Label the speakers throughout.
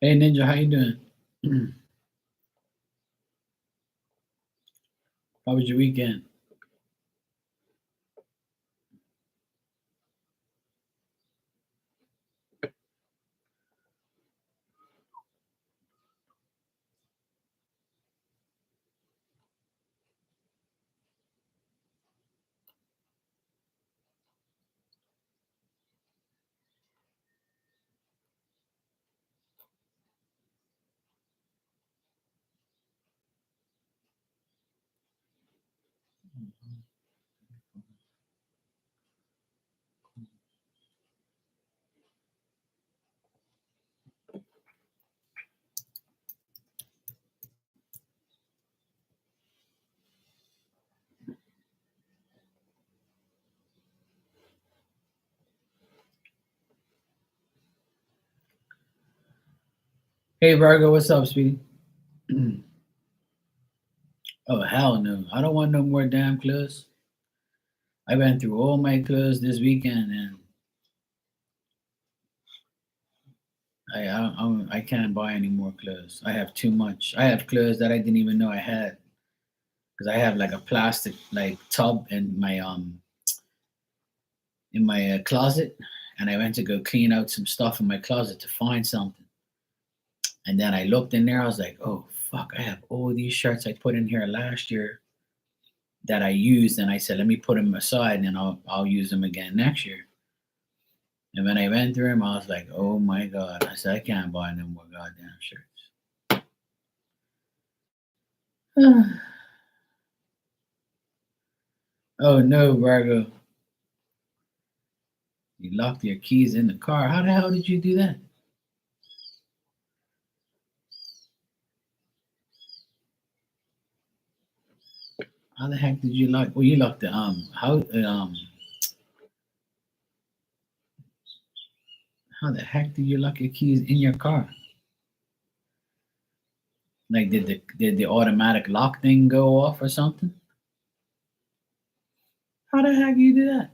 Speaker 1: Hey Ninja, how you doing? How was your weekend? Hey Virgo, what's up, sweetie? Oh hell no, I don't want no more damn clothes. I went through all my clothes this weekend, and I can't buy any more clothes. I have too much. I have clothes that I didn't even know I had because I have like a plastic like tub in my closet, and I went to go clean out some stuff in my closet to find something, and then I looked in there. I was like, oh fuck, I have all these shirts I put in here last year that I used, and I said, let me put them aside, and I'll use them again next year. And when I went through them, I was like, oh my god! I said, I can't buy no more goddamn shirts. Oh no, Virgo, you locked your keys in the car. How the hell did you do that? How the heck did you lock? Well, you locked the how the heck did you lock your keys in your car? Like, did the automatic lock thing go off or something? How the heck you do that?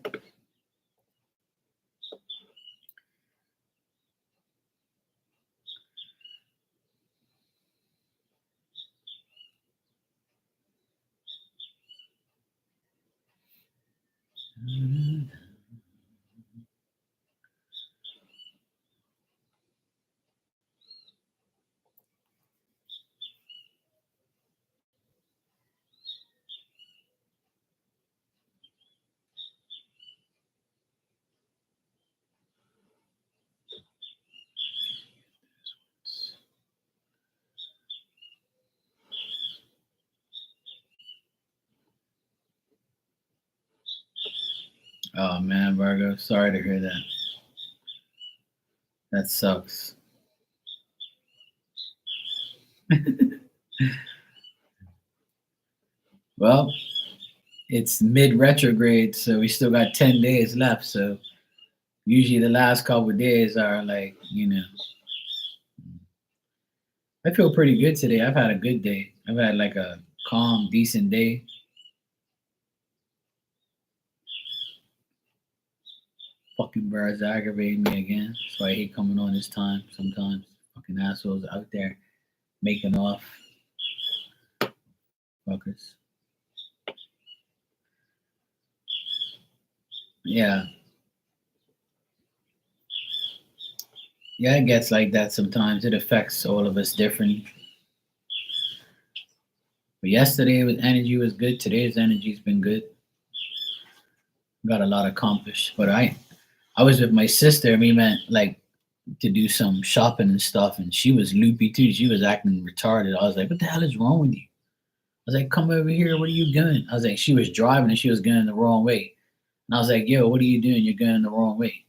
Speaker 1: Oh man, Virgo, sorry to hear that. That sucks. Well, it's mid retrograde, so we still got 10 days left. So usually the last couple of days are like, I feel pretty good today. I've had a good day. I've had like a calm, decent day. Fucking birds aggravate me again. That's why I hate coming on this time sometimes. Fucking assholes out there making off. Fuckers. Yeah. Yeah, it gets like that sometimes. It affects all of us differently. But yesterday with energy was good. Today's energy's been good. Got a lot accomplished. But I was with my sister and we went like to do some shopping and stuff, and she was loopy too. She was acting retarded. I was like, what the hell is wrong with you? I was like, come over here, what are you doing? I was like, she was driving and she was going the wrong way. And I was like, yo, what are you doing? You're going the wrong way.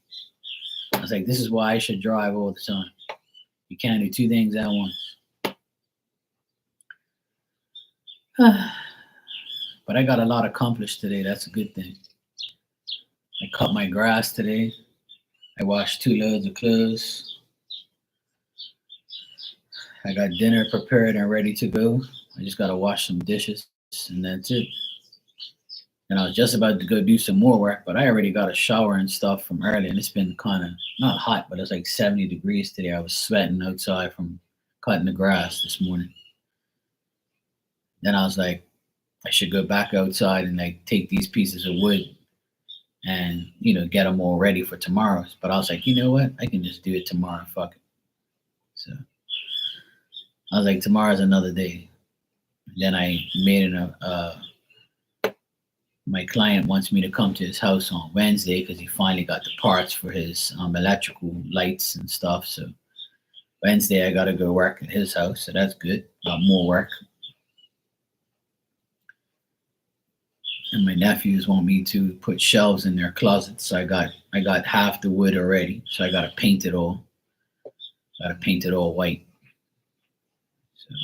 Speaker 1: I was like, this is why I should drive all the time. You can't do two things at once. But I got a lot accomplished today. That's a good thing. I cut my grass today. I washed 2 loads of clothes. I got dinner prepared and ready to go. I just got to wash some dishes, and that's it. And I was just about to go do some more work, but I already got a shower and stuff from early, and it's been kind of not hot, but it's like 70 degrees today. I was sweating outside from cutting the grass this morning. Then I was like, I should go back outside and like take these pieces of wood and get them all ready for tomorrow. But I was like, you know what? I can just do it tomorrow. Fuck it. So I was like, tomorrow's another day. Then I made my client wants me to come to his house on Wednesday because he finally got the parts for his electrical lights and stuff. So Wednesday I got to go work at his house. So that's good. Got more work. And my nephews want me to put shelves in their closets. So I got half the wood already. So I got to paint it all. Got to paint it all white. So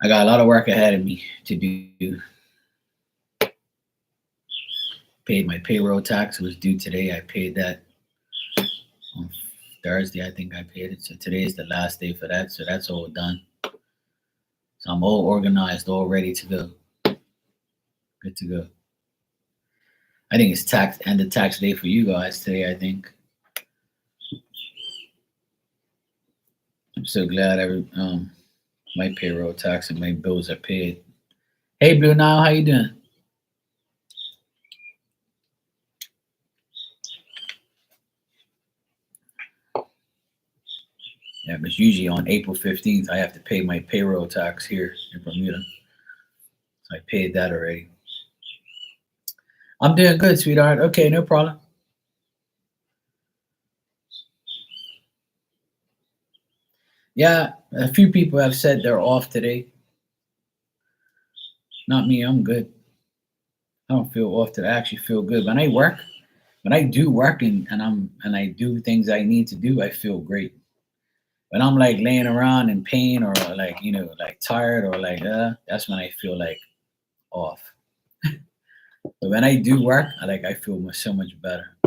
Speaker 1: I got a lot of work ahead of me to do. Paid my payroll tax. It was due today. I paid that on Thursday. I think I paid it. So today is the last day for that. So that's all done. So I'm all organized, all ready to go. Good to go. I think it's end of tax day for you guys today, I think. I'm so glad my payroll tax and my bills are paid. Hey Blue Nile, how you doing? Yeah, but usually on April 15th I have to pay my payroll tax here in Bermuda. So I paid that already. I'm doing good, sweetheart. Okay, no problem. Yeah, a few people have said they're off today. Not me, I'm good. I don't feel off today. I actually feel good. When I do work and I do things I need to do, I feel great. When I'm like laying around in pain or like, like tired or like that's when I feel like off. But when I do work, I feel so much better.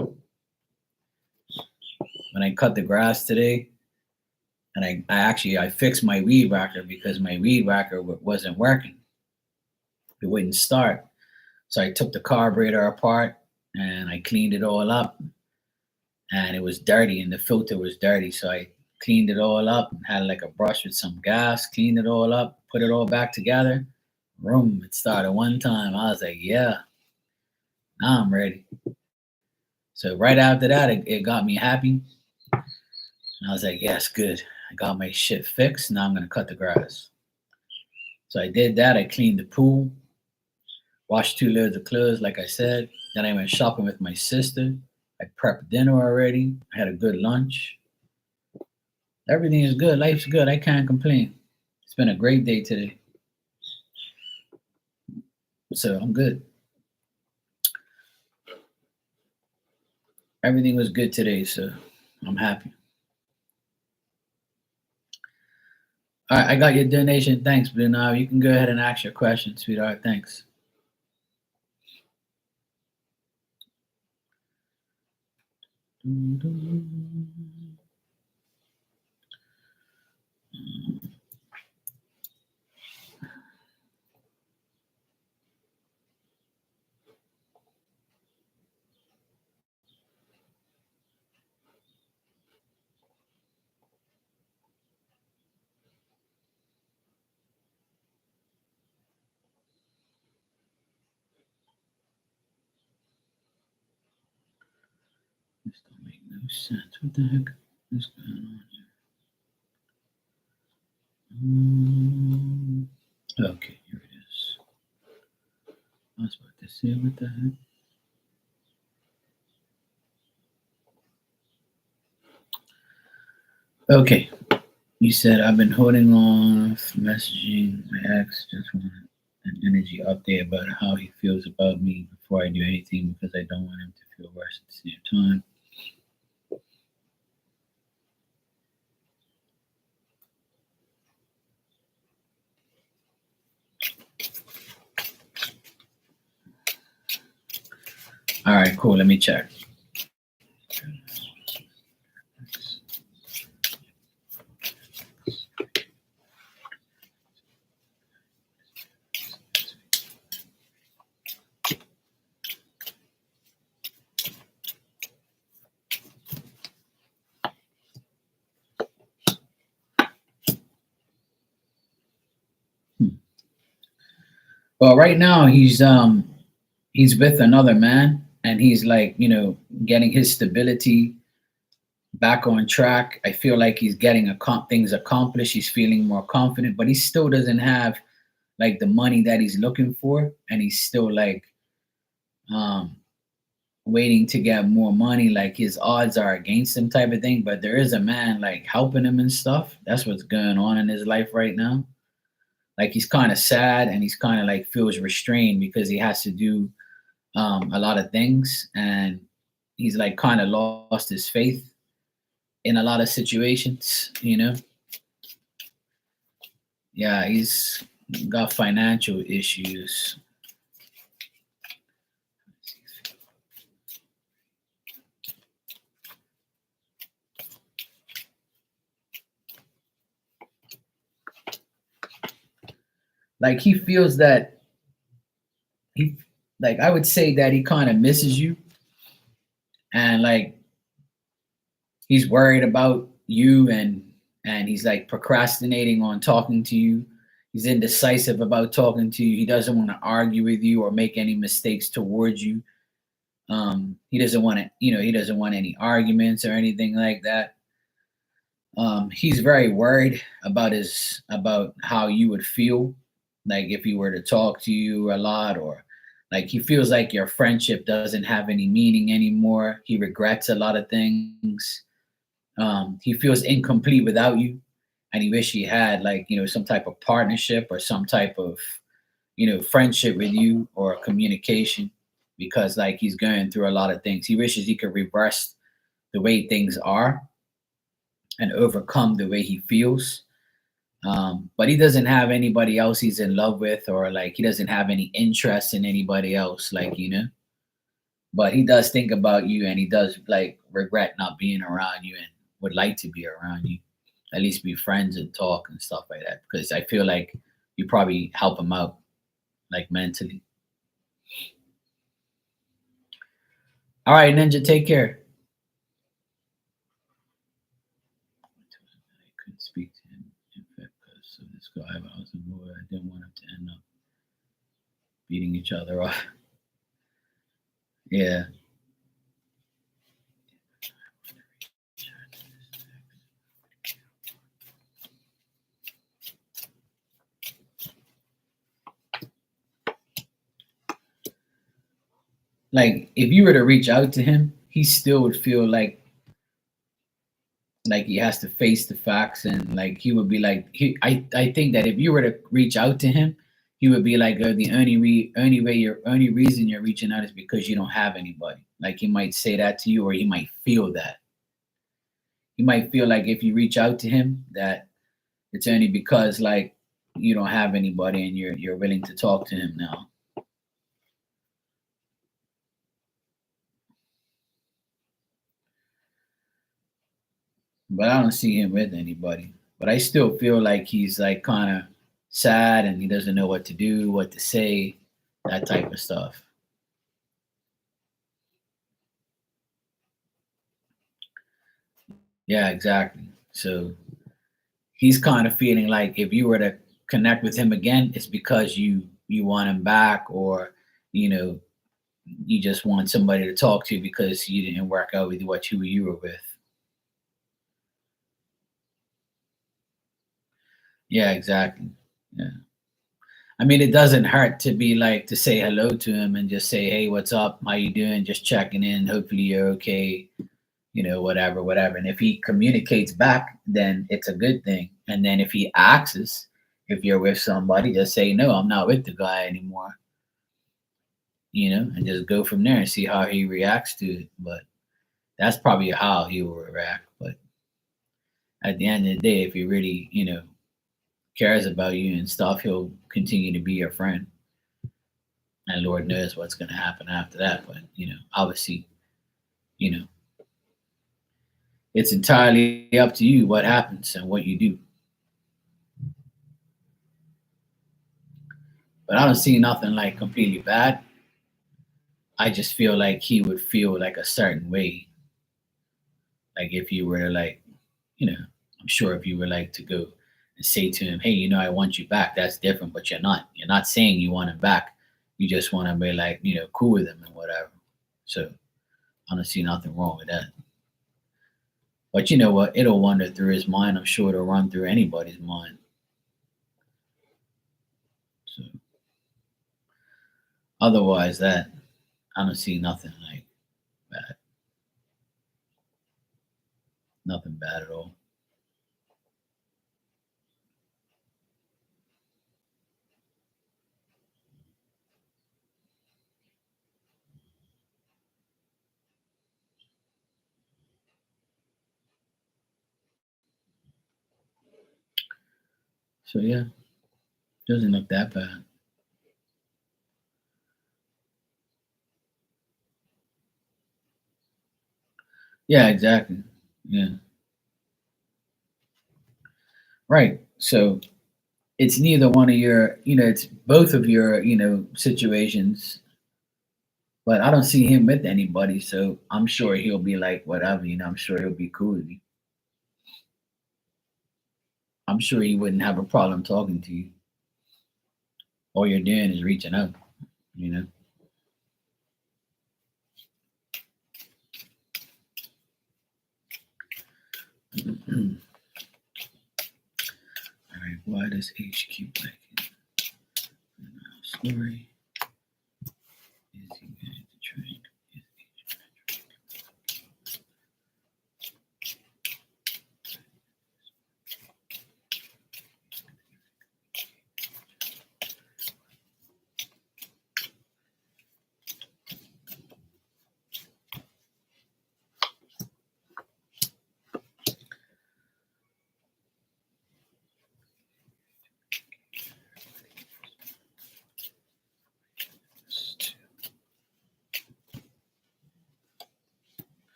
Speaker 1: When I cut the grass today, and I fixed my weed whacker because my weed whacker wasn't working. It wouldn't start. So I took the carburetor apart and I cleaned it all up. And it was dirty and the filter was dirty. So I cleaned it all up and had like a brush with some gas, cleaned it all up, put it all back together. Room, it started one time. I was like, yeah, now I'm ready. So right after that, it got me happy. And I was like, yes, good. I got my shit fixed. Now I'm going to cut the grass. So I did that. I cleaned the pool, washed 2 loads of clothes, like I said. Then I went shopping with my sister. I prepped dinner already. I had a good lunch. Everything is good. Life's good. I can't complain. It's been a great day today. So I'm good. Everything was good today. So I'm happy. All right, I got your donation. Thanks, Blue. Now you can go ahead and ask your question, sweetheart. Thanks. This don't make no sense. What the heck is going on here? Okay, here it is. I was about to say, what the heck? Okay, you said I've been holding off messaging my ex. Just want an energy update about how he feels about me before I do anything because I don't want him to feel worse at the same time. All right, cool. Let me check. But right now he's with another man, and he's like, getting his stability back on track. I feel like he's getting things accomplished. He's feeling more confident, but he still doesn't have like the money that he's looking for, and he's still like um waiting to get more money. Like his odds are against him, type of thing. But there is a man like helping him and stuff. That's what's going on in his life right now. Like he's kind of sad, and he's kind of like feels restrained because he has to do a lot of things, and he's like kind of lost his faith in a lot of situations. Yeah, he's got financial issues. Like he feels that he like I would say that he kind of misses you, and like he's worried about you, and he's like procrastinating on talking to you. He's indecisive about talking to you. He doesn't want to argue with you or make any mistakes towards you. He doesn't want to, he doesn't want any arguments or anything like that. He's very worried about how you would feel, like if he were to talk to you a lot, or like he feels like your friendship doesn't have any meaning anymore. He regrets a lot of things. He feels incomplete without you, and he wish he had like some type of partnership or some type of friendship with you or communication, because like he's going through a lot of things. He wishes he could reverse the way things are and overcome the way he feels. But he doesn't have anybody else he's in love with, or like he doesn't have any interest in anybody else, but he does think about you, and he does like regret not being around you, and would like to be around you, at least be friends and talk and stuff like that, because I feel like you probably help him out like mentally. All right, Ninja, take care. I couldn't speak to him in fact because of this guy, but I was annoyed. I didn't want him to end up beating each other up. Yeah. Like if you were to reach out to him, he still would feel like he has to face the facts, and like he would be like I think that if you were to reach out to him, he would be like, the only reason you're reaching out is because you don't have anybody. Like he might say that to you, or he might feel that. He might feel like if you reach out to him that it's only because like you don't have anybody, and you're willing to talk to him now. But I don't see him with anybody. But I still feel like he's like kind of sad, and he doesn't know what to do, what to say, that type of stuff. Yeah, exactly. So he's kind of feeling like if you were to connect with him again, it's because you want him back, or you know you just want somebody to talk to because you didn't work out with what you were with. Yeah, exactly. Yeah. I mean, it doesn't hurt to be like to say hello to him and just say, "Hey, what's up? How you doing? Just checking in. Hopefully you're okay. Whatever, whatever." And if he communicates back, then it's a good thing. And then if he asks if you're with somebody, just say, "No, I'm not with the guy anymore." And just go from there and see how he reacts to it. But that's probably how he will react. But at the end of the day, if he really, cares about you and stuff, he'll continue to be your friend. And Lord knows what's going to happen after that. But obviously, you know, it's entirely up to you what happens and what you do. But I don't see nothing like completely bad. I just feel like he would feel like a certain way, like if you were to like, I'm sure if you were like to go and say to him, hey, I want you back. That's different, but you're not saying you want him back. You just want to be like, cool with him and whatever. So I don't see nothing wrong with that. But you know what? It'll wander through his mind. I'm sure it'll run through anybody's mind. So otherwise, that I don't see nothing like bad, nothing bad at all. So yeah, doesn't look that bad. Yeah, exactly. Yeah, right. So it's neither one of your, it's both of your, situations. But I don't see him with anybody, so I'm sure he'll be like whatever. I'm sure he'll be cool with you. I'm sure he wouldn't have a problem talking to you. All you're doing is reaching out. You know. All right. Why does HQ like it? Story. Is he going to train?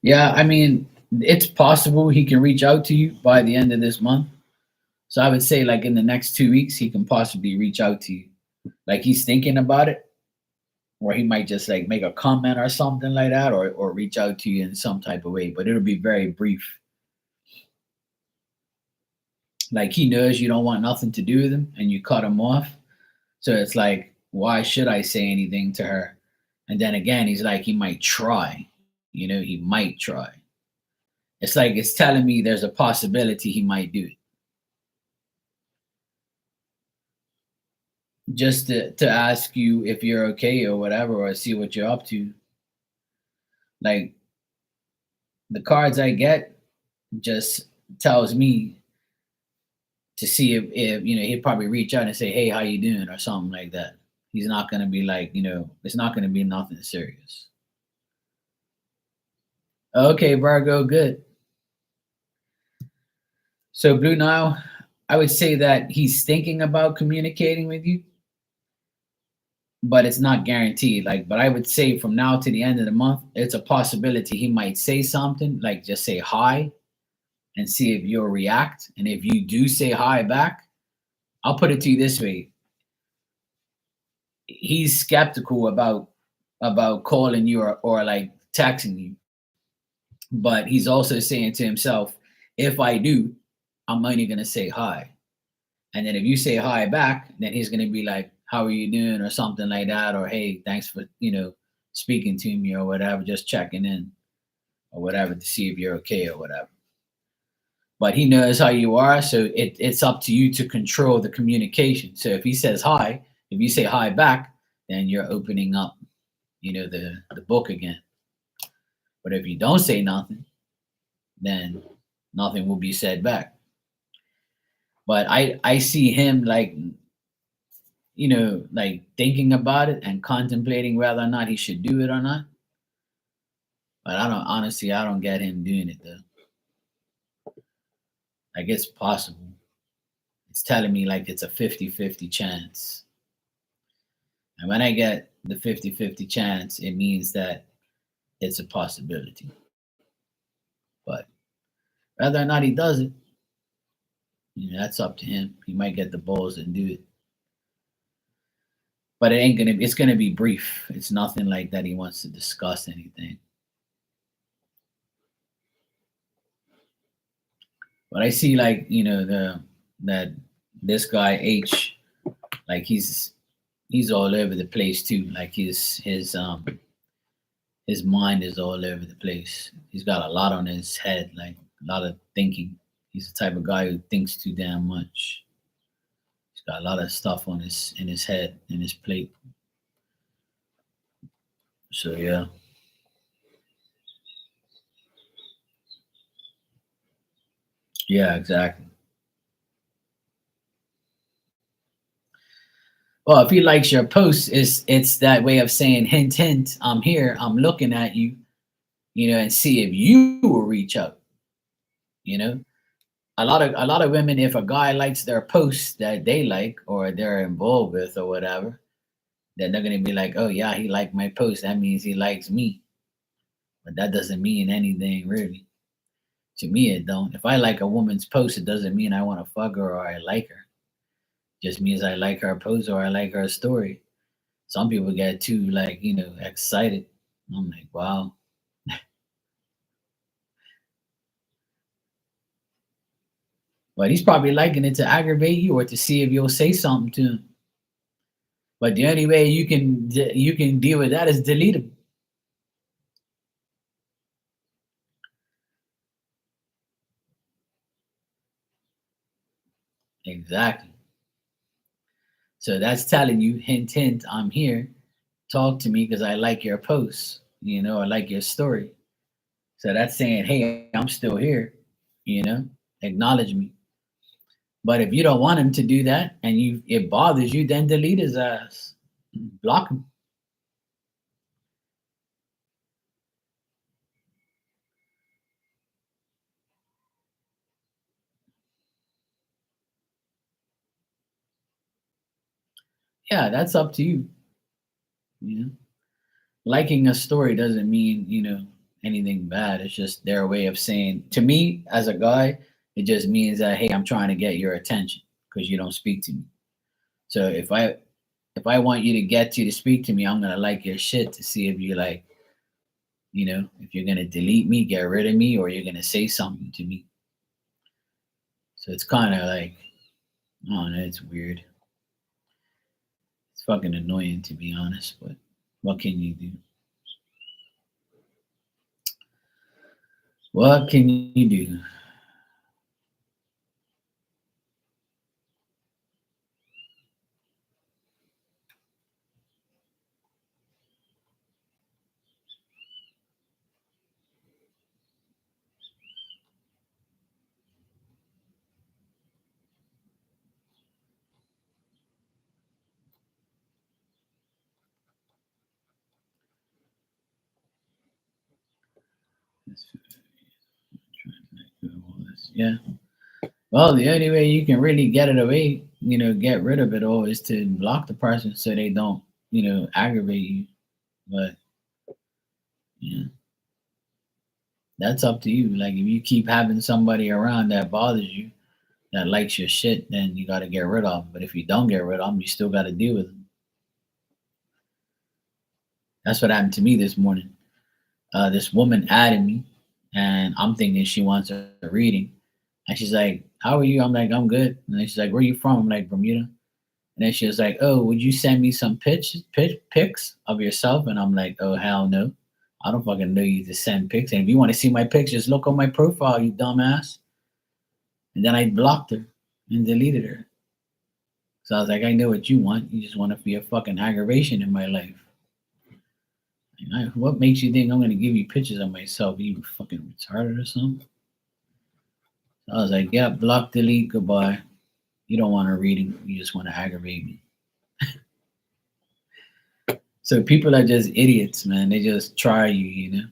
Speaker 1: Yeah, I mean, it's possible he can reach out to you by the end of this month. So I would say, like in the next 2 weeks, he can possibly reach out to you. Like he's thinking about it, or he might just like make a comment or something like that, or reach out to you in some type of way. But it'll be very brief. Like he knows you don't want nothing to do with him, and you cut him off. So it's like, why should I say anything to her? And then again, he's like, he might try. He might try. It's like it's telling me there's a possibility he might do it. Just to ask you if you're okay or whatever, or see what you're up to. Like the cards I get just tells me to see if he'd probably reach out and say, hey, how you doing, or something like that. He's not gonna be like, it's not gonna be nothing serious. Okay, Virgo, good. So Blue Nile, I would say that he's thinking about communicating with you, but it's not guaranteed. Like, but I would say from now to the end of the month, it's a possibility he might say something, like just say hi and see if you'll react. And if you do say hi back, I'll put it to you this way. He's skeptical about calling you or like texting you, but he's also saying to himself, if I do, I'm only gonna say hi. And then if you say hi back, then he's gonna be like, how are you doing? Or something like that, or hey, thanks for, speaking to me or whatever, just checking in or whatever to see if you're okay or whatever. But he knows how you are, so it's up to you to control the communication. So if he says hi, if you say hi back, then you're opening up, the book again. But if you don't say nothing, then nothing will be said back. But I see him like, like thinking about it and contemplating whether or not he should do it or not. But I don't get him doing it though. Like it's possible. It's telling me like it's a 50-50 chance. And when I get the 50-50 chance, it means that it's a possibility. But whether or not he does it, that's up to him. He might get the balls and do it. But it's gonna be brief. It's nothing like that he wants to discuss anything. But I see like, that this guy H, like he's all over the place too. Like his mind is all over the place. He's got a lot on his head, like a lot of thinking. He's the type of guy who thinks too damn much. He's got a lot of stuff on his head, in his plate. So yeah. Yeah, exactly. Well, if he likes your post, it's that way of saying hint hint, I'm here, I'm looking at you, and see if you will reach out, you know. A lot of women, if a guy likes their post that they like or they're involved with or whatever, then they're gonna be like, oh yeah, he liked my post. That means he likes me. But that doesn't mean anything really. To me it don't. If I like a woman's post, it doesn't mean I want to fuck her or I like her. It just means I like her post or I like her story. Some people get too like, excited. I'm like, wow. But he's probably liking it to aggravate you or to see if you'll say something to him. But the only way you can deal with that is delete him. Exactly. So that's telling you, hint, hint, I'm here. Talk to me because I like your posts, I like your story. So that's saying, hey, I'm still here, you know, acknowledge me. But if you don't want him to do that and it bothers you, then delete his ass, block him. Yeah, that's up to you. You know, liking a story doesn't mean anything bad. It's just their way of saying to me as a guy. It just means that hey, I'm trying to get your attention because you don't speak to me. So if I want you to get you to speak to me, I'm gonna like your shit to see if you like, if you're gonna delete me, get rid of me, or you're gonna say something to me. So it's kind of like, I don't know, it's weird. It's fucking annoying to be honest, but what can you do? What can you do? Yeah. Well, the only way you can really get it away, get rid of it all, is to block the person so they don't, aggravate you. But yeah, that's up to you. Like if you keep having somebody around that bothers you, that likes your shit, then you got to get rid of them. But if you don't get rid of them, you still got to deal with them. That's what happened to me this morning. This woman added me, and I'm thinking she wants a reading. And she's like, "How are you?" I'm like, "I'm good." And then she's like, "Where are you from?" I'm like, "Bermuda." And then she was like, "Oh, would you send me some pics of yourself?" And I'm like, "Oh, hell no. I don't fucking know you to send pics. And if you want to see my pictures, look on my profile, you dumbass." And then I blocked her and deleted her. So I was like, I know what you want. You just want to be a fucking aggravation in my life. What makes you think I'm going to give you pictures of myself? Are you fucking retarded or something? So I was like, yeah, block, delete, goodbye. You don't want a reading. You just want to aggravate me. So people are just idiots, man. They just try you.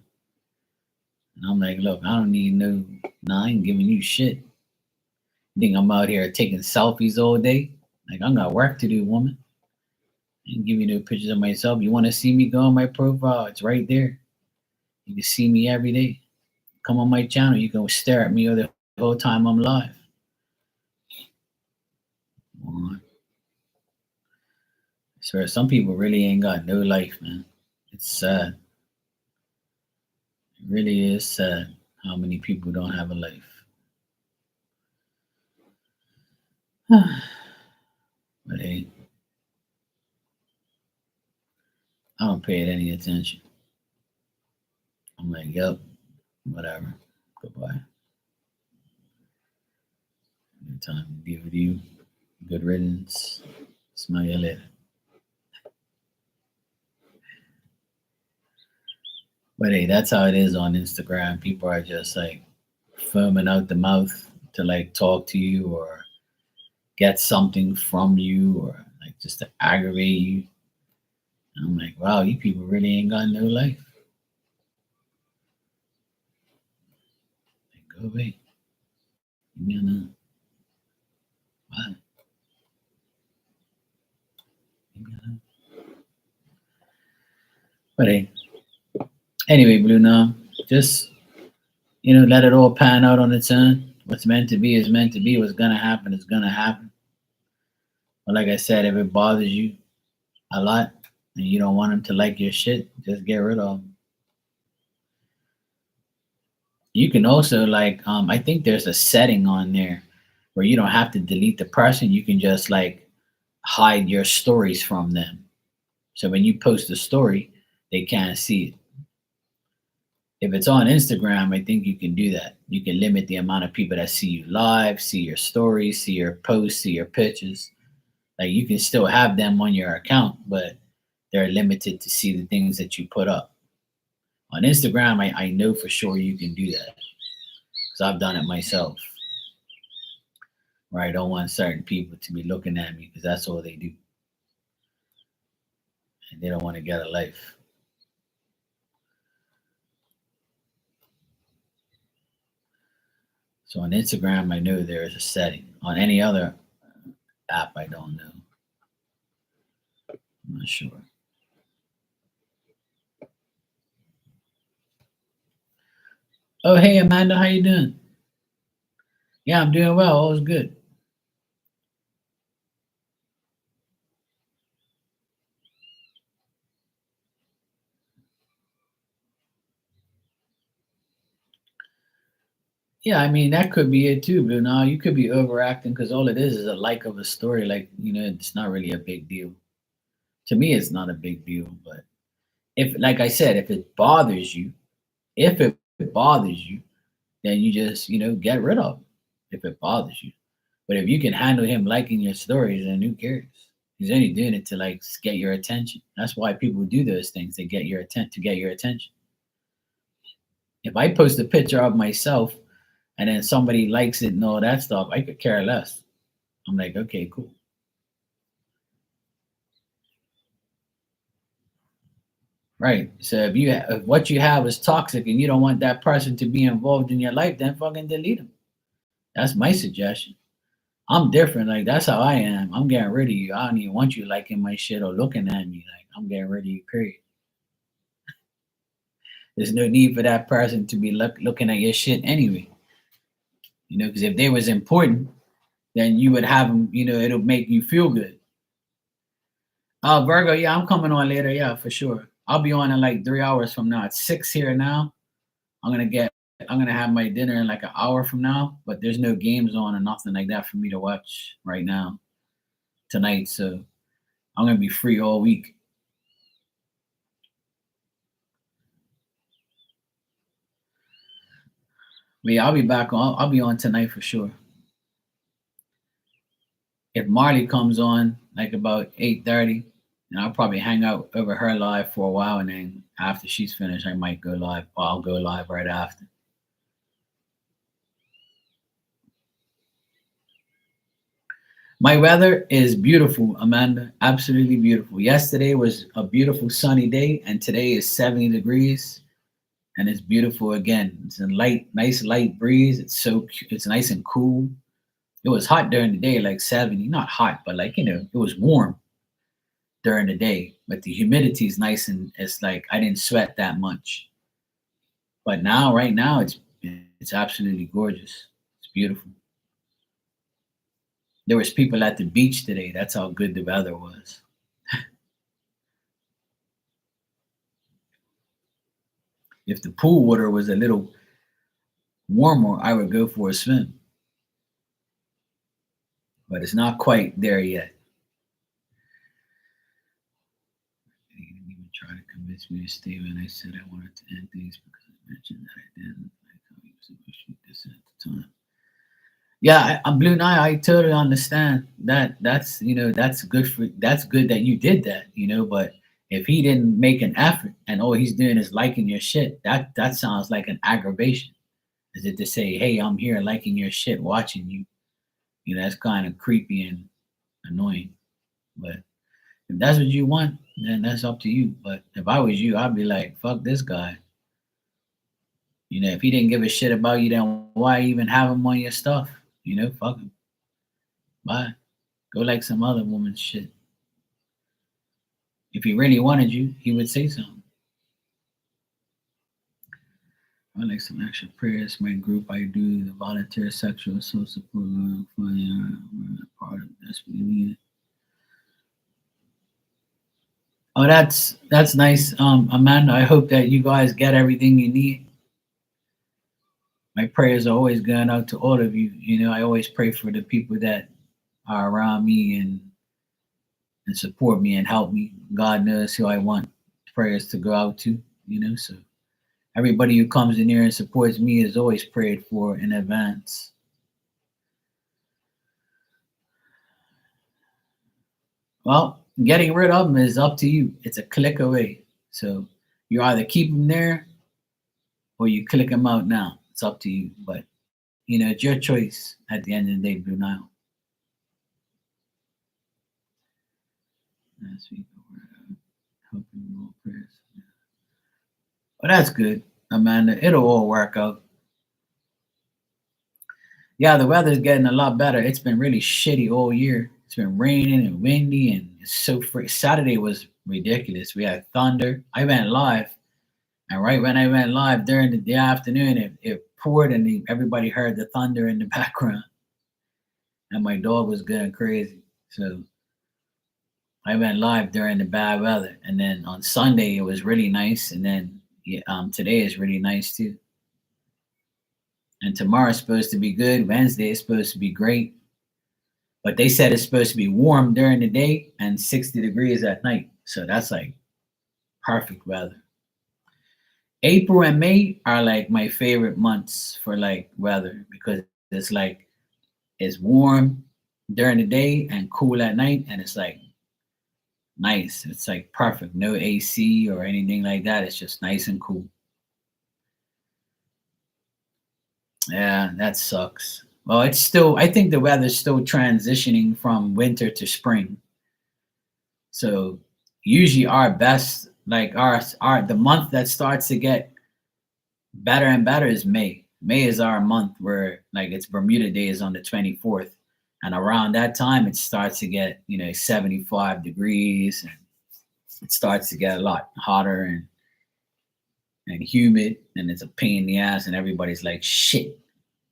Speaker 1: And I'm like, look, I don't need no, I ain't giving you shit. You think I'm out here taking selfies all day? Like, I got work to do, woman. I ain't giving you no pictures of myself. You want to see me, go on my profile. It's right there. You can see me every day. Come on my channel. You can stare at me the whole time I'm live. So some people really ain't got no life, man. It's sad. It really is sad how many people don't have a life. But hey, I don't pay it any attention. I'm like, yep, whatever. Goodbye. Good time to be with you. Good riddance. Smell you later. But hey, that's how it is on Instagram. People are just like foaming out the mouth to like talk to you or get something from you or like just to aggravate you. And I'm like, wow, you people really ain't got no life. Like, go away. Leave me alone. Why? Leave me alone. But hey, anyway, Blue now, just let it all pan out on its own. What's meant to be is meant to be. What's gonna happen is gonna happen. But like I said, if it bothers you a lot and you don't want them to like your shit, just get rid of them. You can also like, I think there's a setting on there where you don't have to delete the person. You can just like hide your stories from them. So when you post a story, they can't see it. If it's on Instagram, I think you can do that. You can limit the amount of people that see you live, see your stories, see your posts, see your pictures. Like you can still have them on your account, but they're limited to see the things that you put up. On Instagram, I know for sure you can do that because I've done it myself. Where I don't want certain people to be looking at me because that's all they do, and they don't want to get a life. So on Instagram, I know there is a setting. On any other app, I don't know. I'm not sure. Oh, hey Amanda, how you doing? Yeah, I'm doing well. All is good. Yeah, I mean that could be it too, but no, you could be overacting because all it is a like of a story. Like it's not really a big deal. To me, it's not a big deal. But if, like I said, if it bothers you, if it bothers you, then you just get rid of him. If it bothers you, but if you can handle him liking your stories, then who cares? He's only doing it to like get your attention. That's why people do those things to get your attention. If I post a picture of myself and then somebody likes it and all that stuff, I could care less. I'm like, okay, cool. Right. So if what you have is toxic and you don't want that person to be involved in your life, then fucking delete them. That's my suggestion. I'm different. Like that's how I am. I'm getting rid of you. I don't even want you liking my shit or looking at me. Like I'm getting rid of you. Period. There's no need for that person to be looking at your shit anyway. Because if they was important, then you would have them. It'll make you feel good. Virgo, yeah, I'm coming on later. Yeah, for sure. I'll be on in like 3 hours from now. It's 6 here now. I'm gonna get. I'm gonna have my dinner in like an hour from now. But there's no games on or nothing like that for me to watch right now tonight. So I'm gonna be free all week. But yeah, I'll be back on. I'll be on tonight for sure. If Marley comes on like about 8:30, and I'll probably hang out over her live for a while, and then after she's finished, I might go live. Or I'll go live right after. My weather is beautiful, Amanda. Absolutely beautiful. Yesterday was a beautiful sunny day, and today is 70 degrees, and it's beautiful again. It's a nice light breeze. It's nice and cool. It was hot during the day, like 70. Not hot, but like it was warm during the day. But the humidity is nice, and it's like I didn't sweat that much. But now, right now, it's absolutely gorgeous. It's beautiful. There was people at the beach today. That's how good the weather was. If the pool water was a little warmer, I would go for a swim. but it's not quite there yet. He didn't even try to convince me to stay when I said I wanted to end things because I mentioned that I didn't like how he was able to shoot this at the time. Yeah, Blue Knight, I totally understand that. That's good that you did that, But if he didn't make an effort and all he's doing is liking your shit, that sounds like an aggravation. Is it to say, hey, I'm here liking your shit, watching you? That's kind of creepy and annoying. But if that's what you want, then that's up to you. But if I was you, I'd be like, fuck this guy. If he didn't give a shit about you, then why even have him on your stuff? Fuck him. Bye. Go like some other woman's shit. If he really wanted you, he would say something. I like some extra prayers. My group, I do the volunteer sexual assault support for part of desperately needed. Oh, that's nice, Amanda. I hope that you guys get everything you need. My prayers are always going out to all of you. I always pray for the people that are around me and support me and help me. God knows who I want prayers to go out to. So everybody who comes in here and supports me is always prayed for in advance. Well, getting rid of them is up to you. It's a click away. So you either keep them there or you click them out now. It's up to you. But, it's your choice at the end of the day, Blue Nile. Well, that's good, Amanda. It'll all work out. Yeah, the weather's getting a lot better. It's been really shitty all year. It's been raining and windy, and it's so free. Saturday was ridiculous. We had thunder. I went live, and right when I went live during the afternoon, it poured, and everybody heard the thunder in the background. And my dog was going crazy. So I went live during the bad weather, and then on Sunday it was really nice, and then today is really nice too. And tomorrow's supposed to be good. Wednesday is supposed to be great. But they said it's supposed to be warm during the day and 60 degrees at night. So that's like perfect weather. April and May are like my favorite months for like weather because it's warm during the day and cool at night, and it's like nice. It's like perfect. No AC or anything like that. It's just nice and cool. Yeah, that sucks. Well, I think the weather's still transitioning from winter to spring. So usually our best, like the month that starts to get better and better is May. May is our month where like it's Bermuda Day is on the 24th. And around that time it starts to get, 75 degrees, and it starts to get a lot hotter and humid, and it's a pain in the ass, and everybody's like, shit,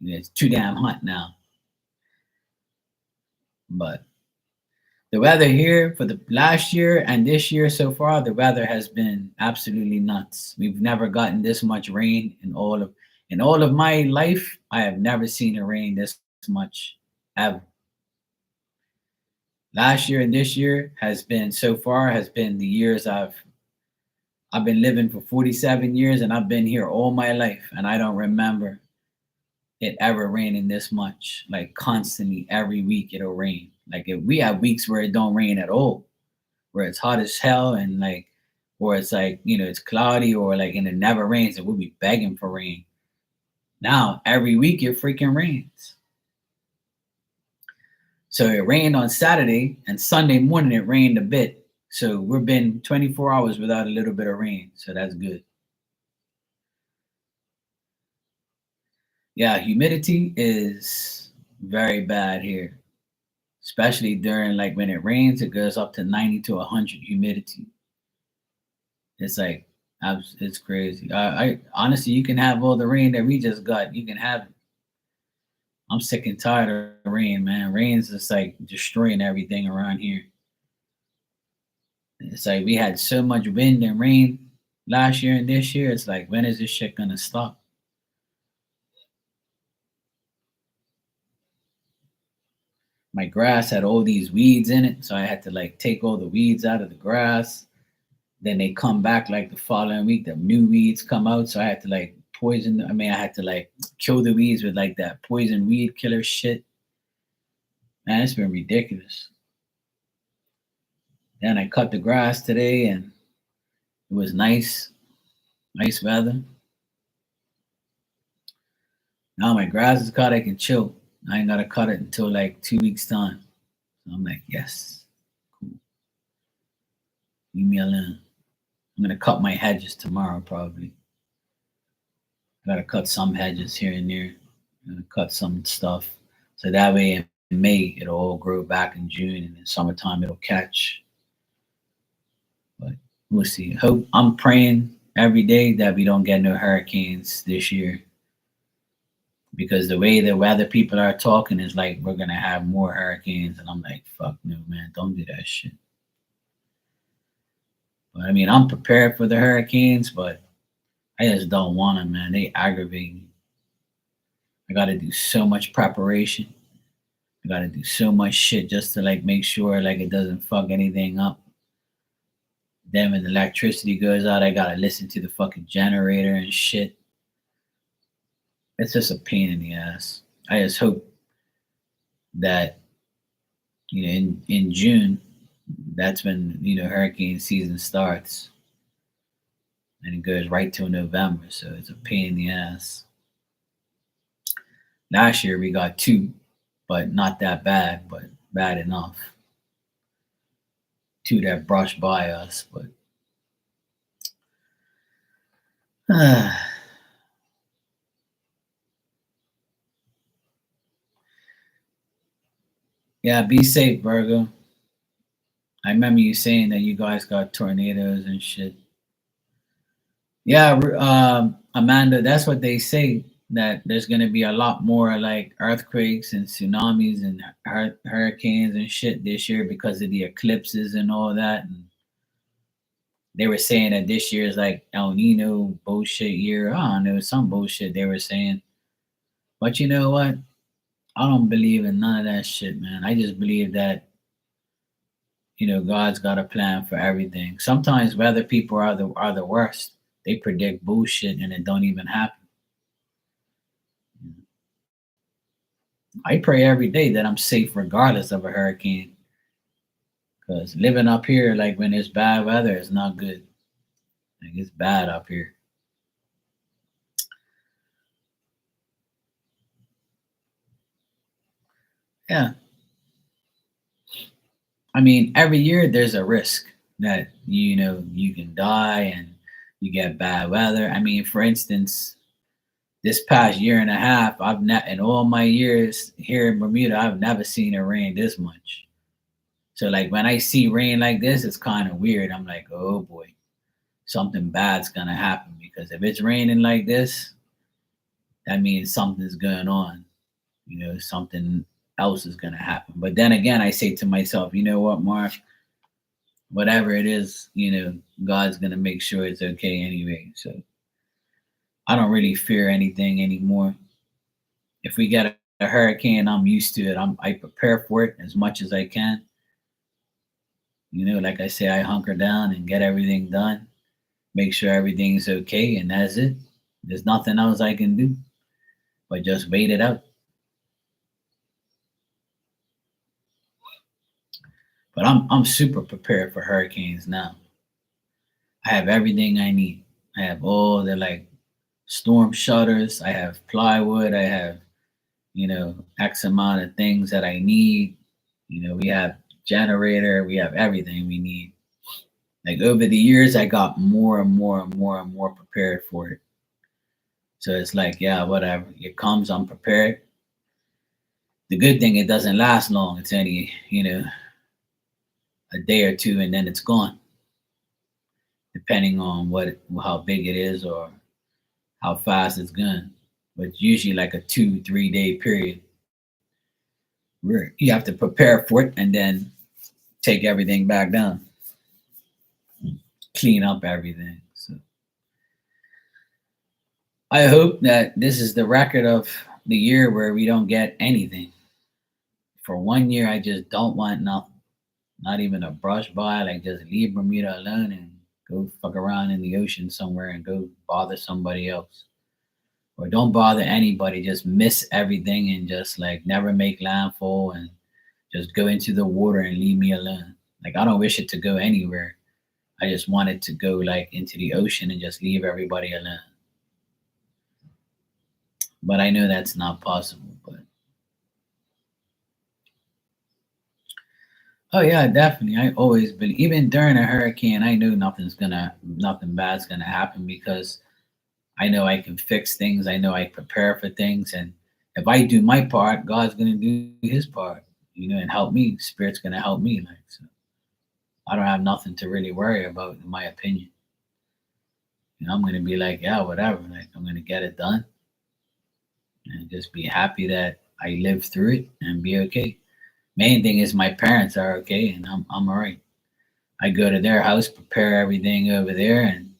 Speaker 1: it's too damn hot now. But the weather here for the last year and this year so far, the weather has been absolutely nuts. We've never gotten this much rain in all of my life. I have never seen it rain this much ever. Last year and this year has been the years I've been living for 47 years, and I've been here all my life, and I don't remember it ever raining this much. Like constantly every week it'll rain. Like if we have weeks where it don't rain at all, where it's hot as hell, and like, or it's like, it's cloudy, or like, and it never rains, and we'll be begging for rain. Now every week it freaking rains. So it rained on Saturday, and Sunday morning it rained a bit. So we've been 24 hours without a little bit of rain. So that's good. Yeah, humidity is very bad here, especially during like when it rains, it goes up to 90 to 100 humidity. It's like, it's crazy. I honestly, you can have all the rain that we just got. You can have it. I'm sick and tired of rain, man. Rain's just like destroying everything around here. It's like we had so much wind and rain last year and this year. It's like, when is this shit gonna stop? my grass had all these weeds in it, so I had to like take all the weeds out of the grass. Then they come back like the following week, the new weeds come out, so I had to like poison. I mean, I had to like kill the weeds with like that poison weed killer shit. Man, it's been ridiculous. Then I cut the grass today, and it was nice weather. Now my grass is cut, I can chill. I ain't gotta cut it until like 2 weeks time. So I'm like, yes, cool. Leave me alone. I'm gonna cut my hedges tomorrow probably. I gotta cut some hedges here and there. I'm gonna cut some stuff. So that way in May it'll all grow back in June, and in summertime it'll catch. But we'll see. Hope I'm praying every day that we don't get no hurricanes this year. Because the way the weather people are talking is like we're gonna have more hurricanes, and I'm like, fuck no, man, don't do that shit. But I mean, I'm prepared for the hurricanes, but I just don't want them, man. They aggravate me. I got to do so much preparation. I got to do so much shit just to like make sure like it doesn't fuck anything up. Then when the electricity goes out, I gotta listen to the fucking generator and shit. It's just a pain in the ass. I just hope that in June, that's when hurricane season starts, and it goes right till November. So it's a pain in the ass. Last year we got two, but not that bad, but bad enough. Two that brushed by us, but yeah, be safe, Virgo. I remember you saying that you guys got tornadoes and shit. Yeah, Amanda, that's what they say, that there's going to be a lot more like earthquakes and tsunamis and hurricanes and shit this year because of the eclipses and all that. And they were saying that this year is like El Nino bullshit year. I don't know, some bullshit they were saying. But you know what? I don't believe in none of that shit, man. I just believe that God's got a plan for everything. Sometimes weather people are the worst. They predict bullshit and it don't even happen. I pray every day that I'm safe regardless of a hurricane. Because living up here, like when it's bad weather, is not good. Like it's bad up here. Yeah. I mean, every year there's a risk that you can die and you get bad weather. I mean, for instance, this past year and a half, in all my years here in Bermuda, I've never seen it rain this much. So like when I see rain like this, it's kind of weird. I'm like, oh boy, something bad's gonna happen, because if it's raining like this, that means something's going on. Something else is gonna happen. But then again, I say to myself, you know what, Mark? Whatever it is, God's gonna make sure it's okay anyway. So I don't really fear anything anymore. If we get a hurricane, I'm used to it. I prepare for it as much as I can. Like I say, I hunker down and get everything done, make sure everything's okay, and that's it. There's nothing else I can do but just wait it out. But I'm super prepared for hurricanes now. I have everything I need. I have all the like storm shutters. I have plywood. I have X amount of things that I need. We have generator. We have everything we need. Like over the years, I got more and more and more and more prepared for it. So it's like, yeah, whatever. It comes, I'm prepared. The good thing, it doesn't last long. It's only, a day or two, and then it's gone, depending on how big it is or how fast it's going. But it's usually like a 2-3 day period where you have to prepare for it and then take everything back down, clean up everything. So I hope that this is the record of the year where we don't get anything for 1 year, I just don't want nothing, not even a brush by. Like, just leave Bermuda alone and go fuck around in the ocean somewhere and go bother somebody else. Or don't bother anybody. Just miss everything and just like never make landfall and just go into the water and leave me alone. Like, I don't wish it to go anywhere. I just want it to go like into the ocean and just leave everybody alone. But I know that's not possible. But oh yeah, definitely. I always believe, even during a hurricane, I know nothing bad's gonna happen because I know I can fix things. I know I prepare for things, and if I do my part, God's gonna do His part. And help me. Spirit's gonna help me. Like, so I don't have nothing to really worry about, in my opinion. I'm gonna be like, yeah, whatever. Like, I'm gonna get it done and just be happy that I lived through it and be okay. Main thing is my parents are okay, and I'm all right. I go to their house, prepare everything over there, and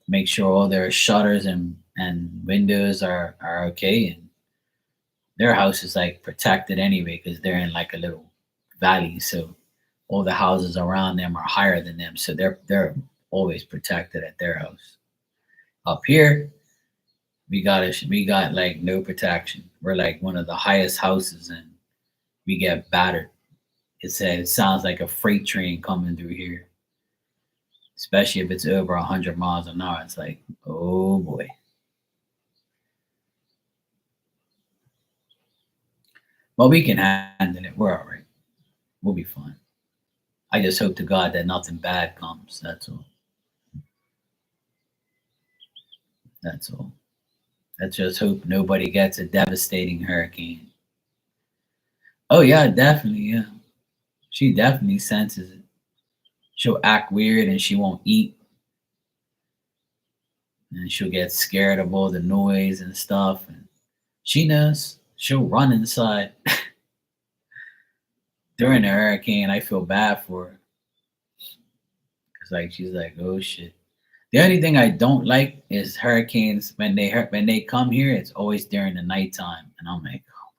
Speaker 1: make sure all their shutters and windows are okay. And their house is like protected anyway because they're in like a little valley, so all the houses around them are higher than them, so they're always protected at their house. Up here, we got like no protection. We're like one of the highest houses, and we get battered. It sounds like a freight train coming through here, especially if it's over 100 miles an hour. It's like, oh boy. But we can handle it. We're all right. We'll be fine. I just hope to God that nothing bad comes. That's all. That's all. Let's just hope nobody gets a devastating hurricane. Oh yeah, definitely. Yeah, she definitely senses it. She'll act weird and she won't eat, and she'll get scared of all the noise and stuff. And she knows. She'll run inside during the hurricane. I feel bad for her because like she's like, oh shit. The only thing I don't like is hurricanes when they come here. It's always during the nighttime, and I'm like, oh,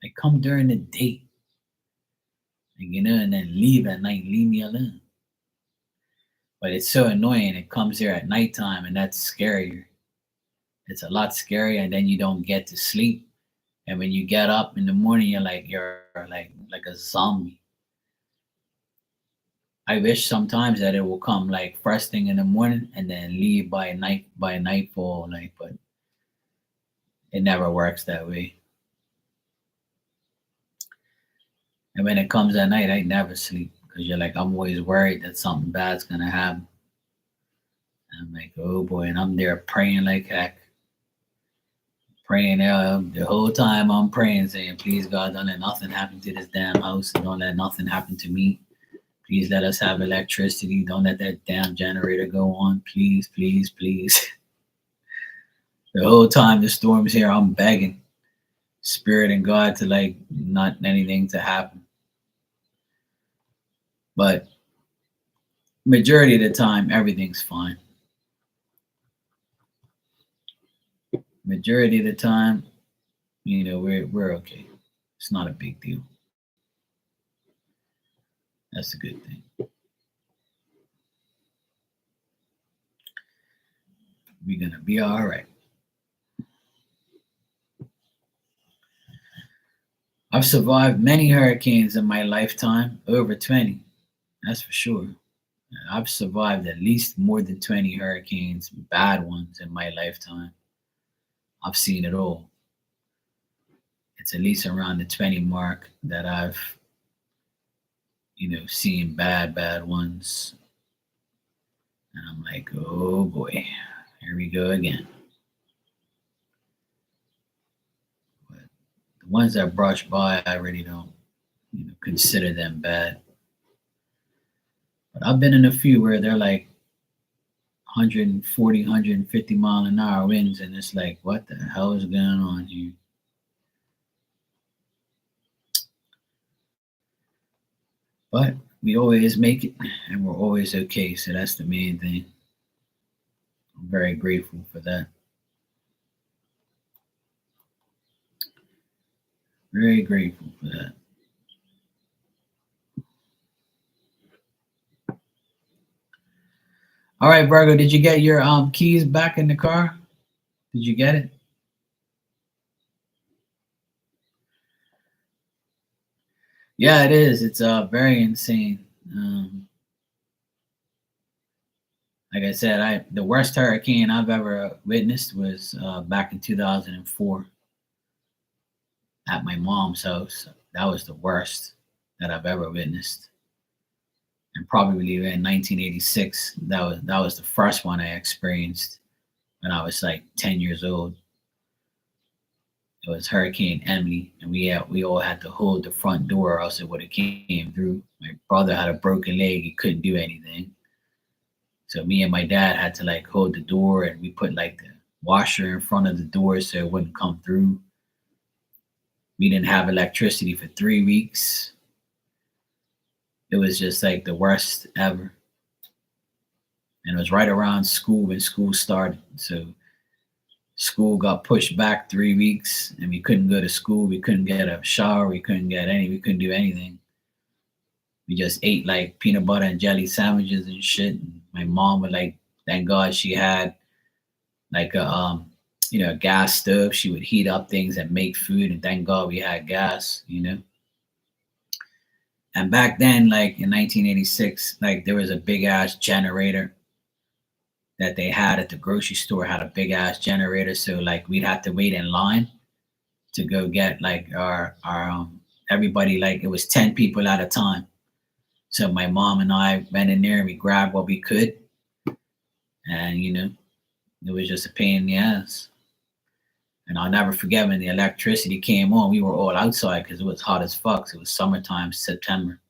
Speaker 1: they come during the day, and then leave at night, leave me alone. But it's so annoying. It comes here at nighttime, and that's scarier. It's a lot scarier, and then you don't get to sleep. And when you get up in the morning, you're like a zombie. I wish sometimes that it will come like first thing in the morning and then leave by nightfall, like, but it never works that way. And when it comes at night, I never sleep because you're like, I'm always worried that something bad's gonna happen. And I'm like, oh boy, and I'm there praying like heck, praying the whole time. I'm praying, saying, please God, don't let nothing happen to this damn house. Don't let nothing happen to me. Please let us have electricity. Don't let that damn generator go on. Please, please, please. The whole time the storm's here, I'm begging Spirit and God to like not anything to happen. But majority of the time, everything's fine. Majority of the time, we're okay. It's not a big deal. That's a good thing. We're gonna be all right. I've survived many hurricanes in my lifetime, over 20. That's for sure. I've survived at least more than 20 hurricanes, bad ones in my lifetime. I've seen it all. It's at least around the 20 mark that I've, seen bad ones. And I'm like, oh boy, here we go again. But the ones that brush by, I really don't, consider them bad. But I've been in a few where they're like 140, 150 mile an hour winds, and it's like, what the hell is going on here? But we always make it, and we're always okay. So that's the main thing. I'm very grateful for that. Very grateful for that. All right, Virgo, did you get your keys back in the car? Did you get it? Yeah, it is. It's very insane. Like I said, I the worst hurricane I've ever witnessed was back in 2004 at my mom's house. That was the worst that I've ever witnessed. And probably in 1986, that was the first one I experienced when I was like 10 years old. It was Hurricane Emily, and we all had to hold the front door, or else it would have came through. My brother had a broken leg; he couldn't do anything, so me and my dad had to like hold the door, and we put like the washer in front of the door so it wouldn't come through. We didn't have electricity for 3 weeks. It was just like the worst ever, and it was right around school when school started. So school got pushed back 3 weeks, and we couldn't go to school. We couldn't get a shower. We couldn't do anything. We just ate like peanut butter and jelly sandwiches and shit. And my mom would like, thank God she had like a a gas stove. She would heat up things and make food, and thank God we had gas. And back then, like in 1986, like there was a big ass generator that they had at the grocery store, had a big ass generator. So like we'd have to wait in line to go get like our everybody, like it was 10 people at a time. So my mom and I went in there and we grabbed what we could, and it was just a pain in the ass. And I'll never forget when the electricity came on, we were all outside because it was hot as fuck. It was summertime, September.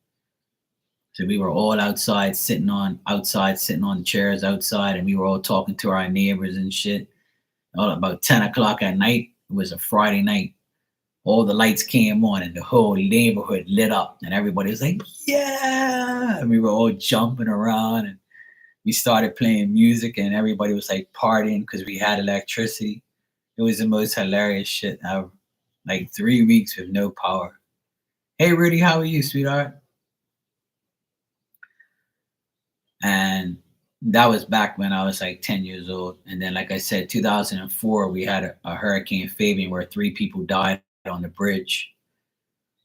Speaker 1: So we were all outside, sitting on chairs outside, and we were all talking to our neighbors and shit. All about 10 o'clock at night, it was a Friday night. All the lights came on and the whole neighborhood lit up, and everybody was like, yeah. And we were all jumping around, and we started playing music, and everybody was like partying because we had electricity. It was the most hilarious shit ever. Like 3 weeks with no power. Hey, Rudy, how are you, sweetheart? And that was back when I was like 10 years old. And then, like I said, 2004, we had a Hurricane Fabian where 3 people died on the bridge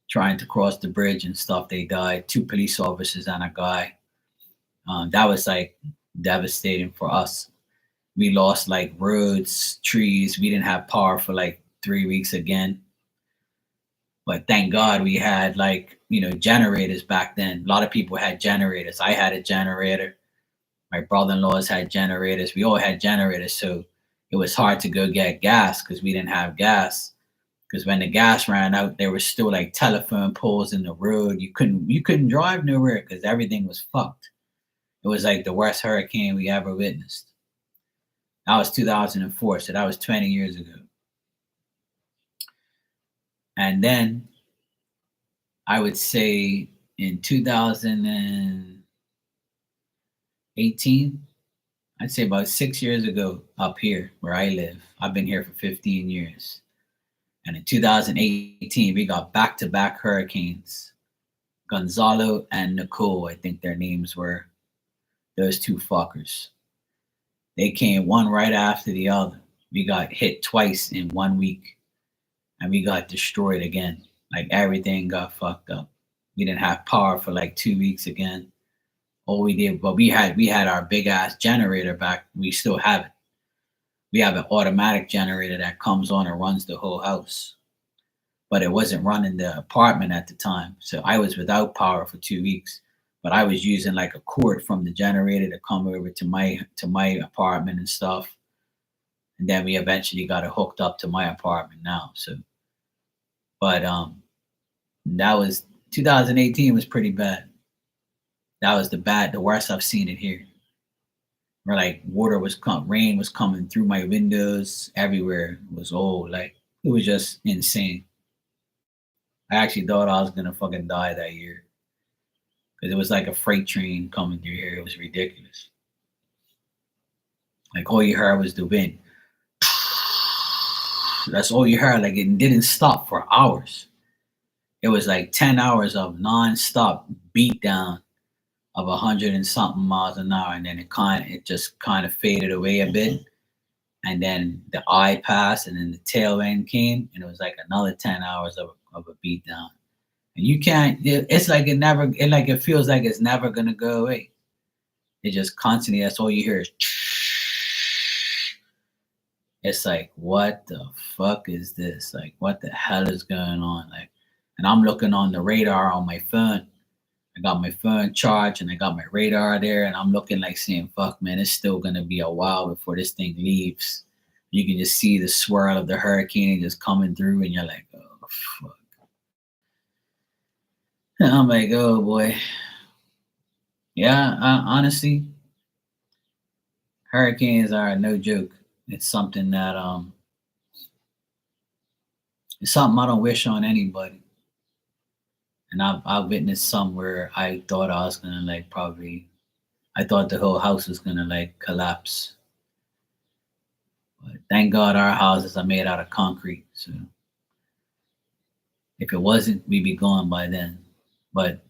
Speaker 1: trying to cross the bridge and stuff. They died, two police officers and a guy. That was like devastating for us. We lost like roads, trees. We didn't have power for like 3 weeks again. But thank God we had like, generators back then. A lot of people had generators. I had a generator. My brother-in-laws had generators. We all had generators. So it was hard to go get gas because we didn't have gas. Because when the gas ran out, there was still like telephone poles in the road. You couldn't drive nowhere because everything was fucked. It was like the worst hurricane we ever witnessed. That was 2004, so that was 20 years ago. And then I would say in 2018, I'd say about 6 years ago up here where I live. I've been here for 15 years. And in 2018, we got back to back hurricanes. Gonzalo and Nicole, I think their names were, those two fuckers. They came one right after the other. We got hit twice in 1 week, and we got destroyed again. Like everything got fucked up. We didn't have power for like 2 weeks again. All we did, but we had our big ass generator back. We still have it. We have an automatic generator that comes on and runs the whole house. But it wasn't running the apartment at the time. So I was without power for 2 weeks. But I was using like a cord from the generator to come over to my apartment and stuff. And then we eventually got it hooked up to my apartment now. So but that was 2018 was pretty bad. That was the worst I've seen it here. Where like rain was coming through my windows everywhere. It was all like it was just insane. I actually thought I was gonna fucking die that year because it was like a freight train coming through here. It was ridiculous. Like all you heard was the wind. That's all you heard. Like it didn't stop for hours. It was like 10 hours of nonstop beat down of 100 and something miles an hour, and then it just kind of faded away a bit, and then the eye passed, and then the tail end came, and it was like another 10 hours of a beat down. And you can't. It's like it feels like it's never gonna go away. It just constantly. That's all you hear is. It's like, what the fuck is this? Like, what the hell is going on? Like, and I'm looking on the radar on my phone. I got my phone charged and I got my radar there, and I'm looking like saying, fuck, man, it's still gonna be a while before this thing leaves. You can just see the swirl of the hurricane just coming through, and you're like, oh fuck. And I'm like, oh boy. Yeah, honestly, hurricanes are no joke. It's something that it's something I don't wish on anybody. And I've witnessed some where I thought I was gonna like probably I thought the whole house was gonna like collapse. But thank God our houses are made out of concrete. So if it wasn't, we'd be gone by then. But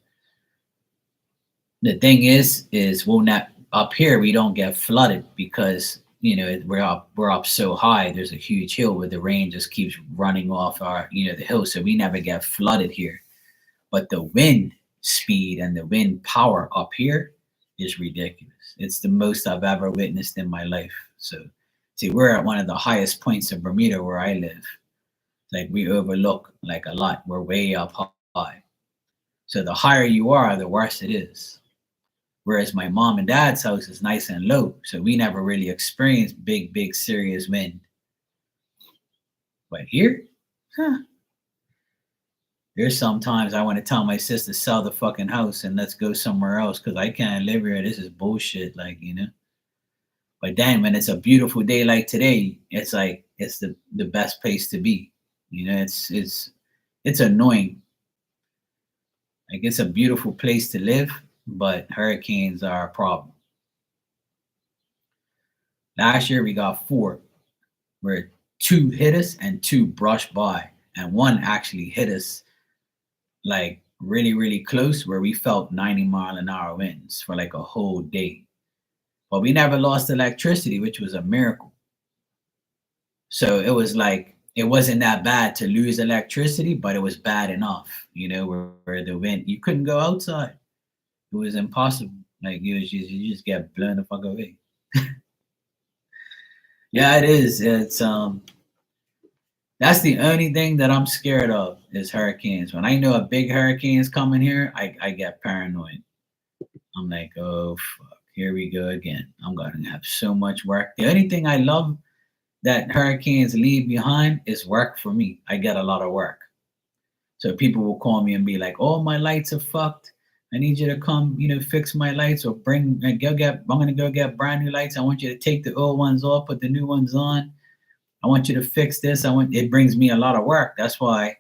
Speaker 1: the thing is we'll not up here we don't get flooded because we're up so high. There's a huge hill where the rain just keeps running off our the hill, so we never get flooded here. But the wind speed and the wind power up here is ridiculous. It's the most I've ever witnessed in my life. So, see, we're at one of the highest points of Bermuda where I live. Like we overlook like a lot. We're way up high. So the higher you are, the worse it is. Whereas my mom and dad's house is nice and low, so we never really experienced big, serious wind. But here, huh, there's sometimes I want to tell my sister sell the fucking house and let's go somewhere else because I can't live here. This is bullshit, like. But then when it's a beautiful day like today, it's like it's the best place to be. It's annoying. Like it's a beautiful place to live, but hurricanes are a problem. Last year we got four, where two hit us and two brushed by, and one actually hit us like really, really close where we felt 90-mile-an-hour winds for like a whole day. But we never lost electricity, which was a miracle. So it was like it wasn't that bad to lose electricity, but it was bad enough, where the wind you couldn't go outside. It was impossible. Like you just get blown the fuck away. Yeah, it is. It's that's the only thing that I'm scared of is hurricanes. When I know a big hurricane is coming here, I get paranoid. I'm like, oh fuck, here we go again. I'm gonna have so much work. The only thing I love that hurricanes leave behind is work for me. I get a lot of work. So people will call me and be like, oh, my lights are fucked. I need you to come, fix my lights or I'm gonna go get brand new lights. I want you to take the old ones off, put the new ones on. I want you to fix this. It brings me a lot of work. That's why,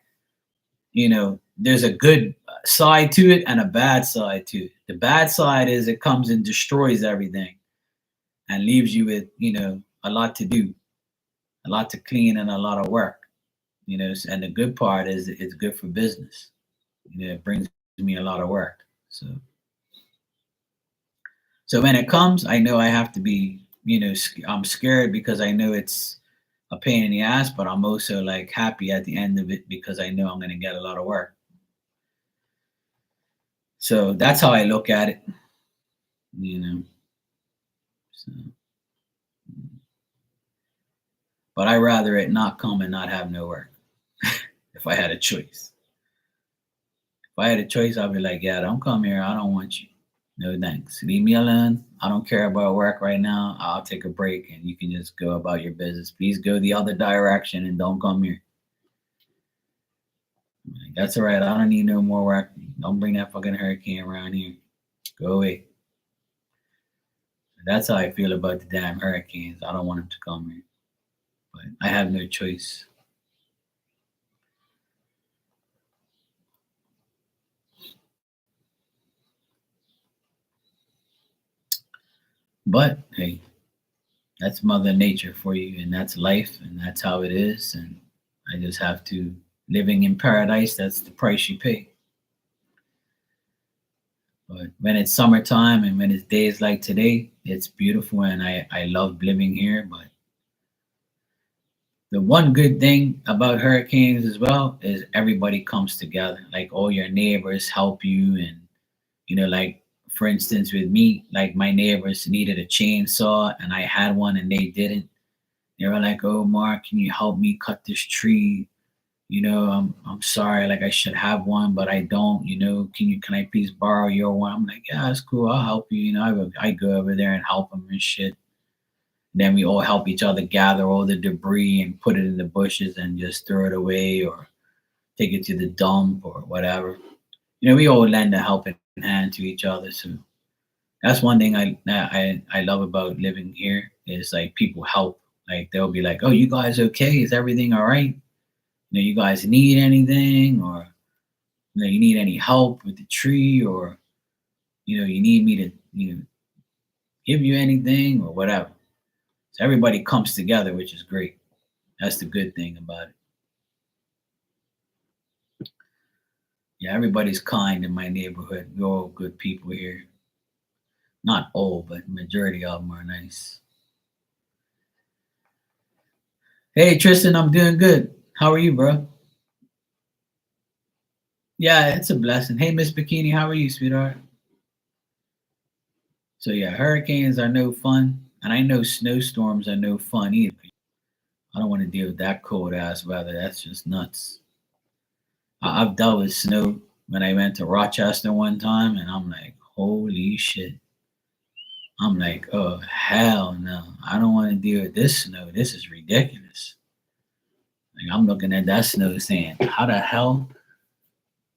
Speaker 1: there's a good side to it and a bad side to it. The bad side is it comes and destroys everything and leaves you with, a lot to do, a lot to clean and a lot of work, and the good part is it's good for business. It brings me a lot of work. So when it comes, I know I have to be, I'm scared because I know it's a pain in the ass, but I'm also like happy at the end of it because I know I'm going to get a lot of work. So that's how I look at it, So, but I rather it not come and not have no work. If I had a choice. If I had a choice, I'd be like, yeah, don't come here. I don't want you. No thanks. Leave me alone. I don't care about work right now. I'll take a break and you can just go about your business. Please go the other direction and don't come here. Like, that's all right. I don't need no more work. Don't bring that fucking hurricane around here. Go away. That's how I feel about the damn hurricanes. I don't want them to come here. But I have no choice. But hey, that's Mother Nature for you, and that's life, and that's how it is. And I just have to living in paradise, that's the price you pay. But when it's summertime and when it's days like today, it's beautiful and I love living here. But the one good thing about hurricanes as well is everybody comes together. Like all your neighbors help you, and like for instance with me, like my neighbors needed a chainsaw and I had one and they didn't. They were like, "Oh, Mark, can you help me cut this tree? I'm sorry, like I should have one, but I don't. Can I please borrow your one?" I'm like, "Yeah, it's cool. I'll help you." I go over there and help them and shit. Then we all help each other gather all the debris and put it in the bushes and just throw it away or take it to the dump or whatever. We all lend a helping hand to each other. So that's one thing I love about living here is like people help. Like they'll be like, "Oh, you guys okay? Is everything all right? You guys need anything, or you need any help with the tree, or you need me to give you anything or whatever." So everybody comes together, which is great. That's the good thing about it. Yeah, everybody's kind in my neighborhood. We're all good people here. Not all, but majority of them are nice. Hey Tristan, I'm doing good. How are you, bro? Yeah, it's a blessing. Hey Miss Bikini, how are you, sweetheart? So yeah, hurricanes are no fun, and I know snowstorms are no fun either. I don't want to deal with that cold ass weather. That's just nuts. I've dealt with snow when I went to Rochester one time, and I'm like, holy shit. I'm like, oh hell no. I don't want to deal with this snow. This is ridiculous. Like I'm looking at that snow saying, how the hell?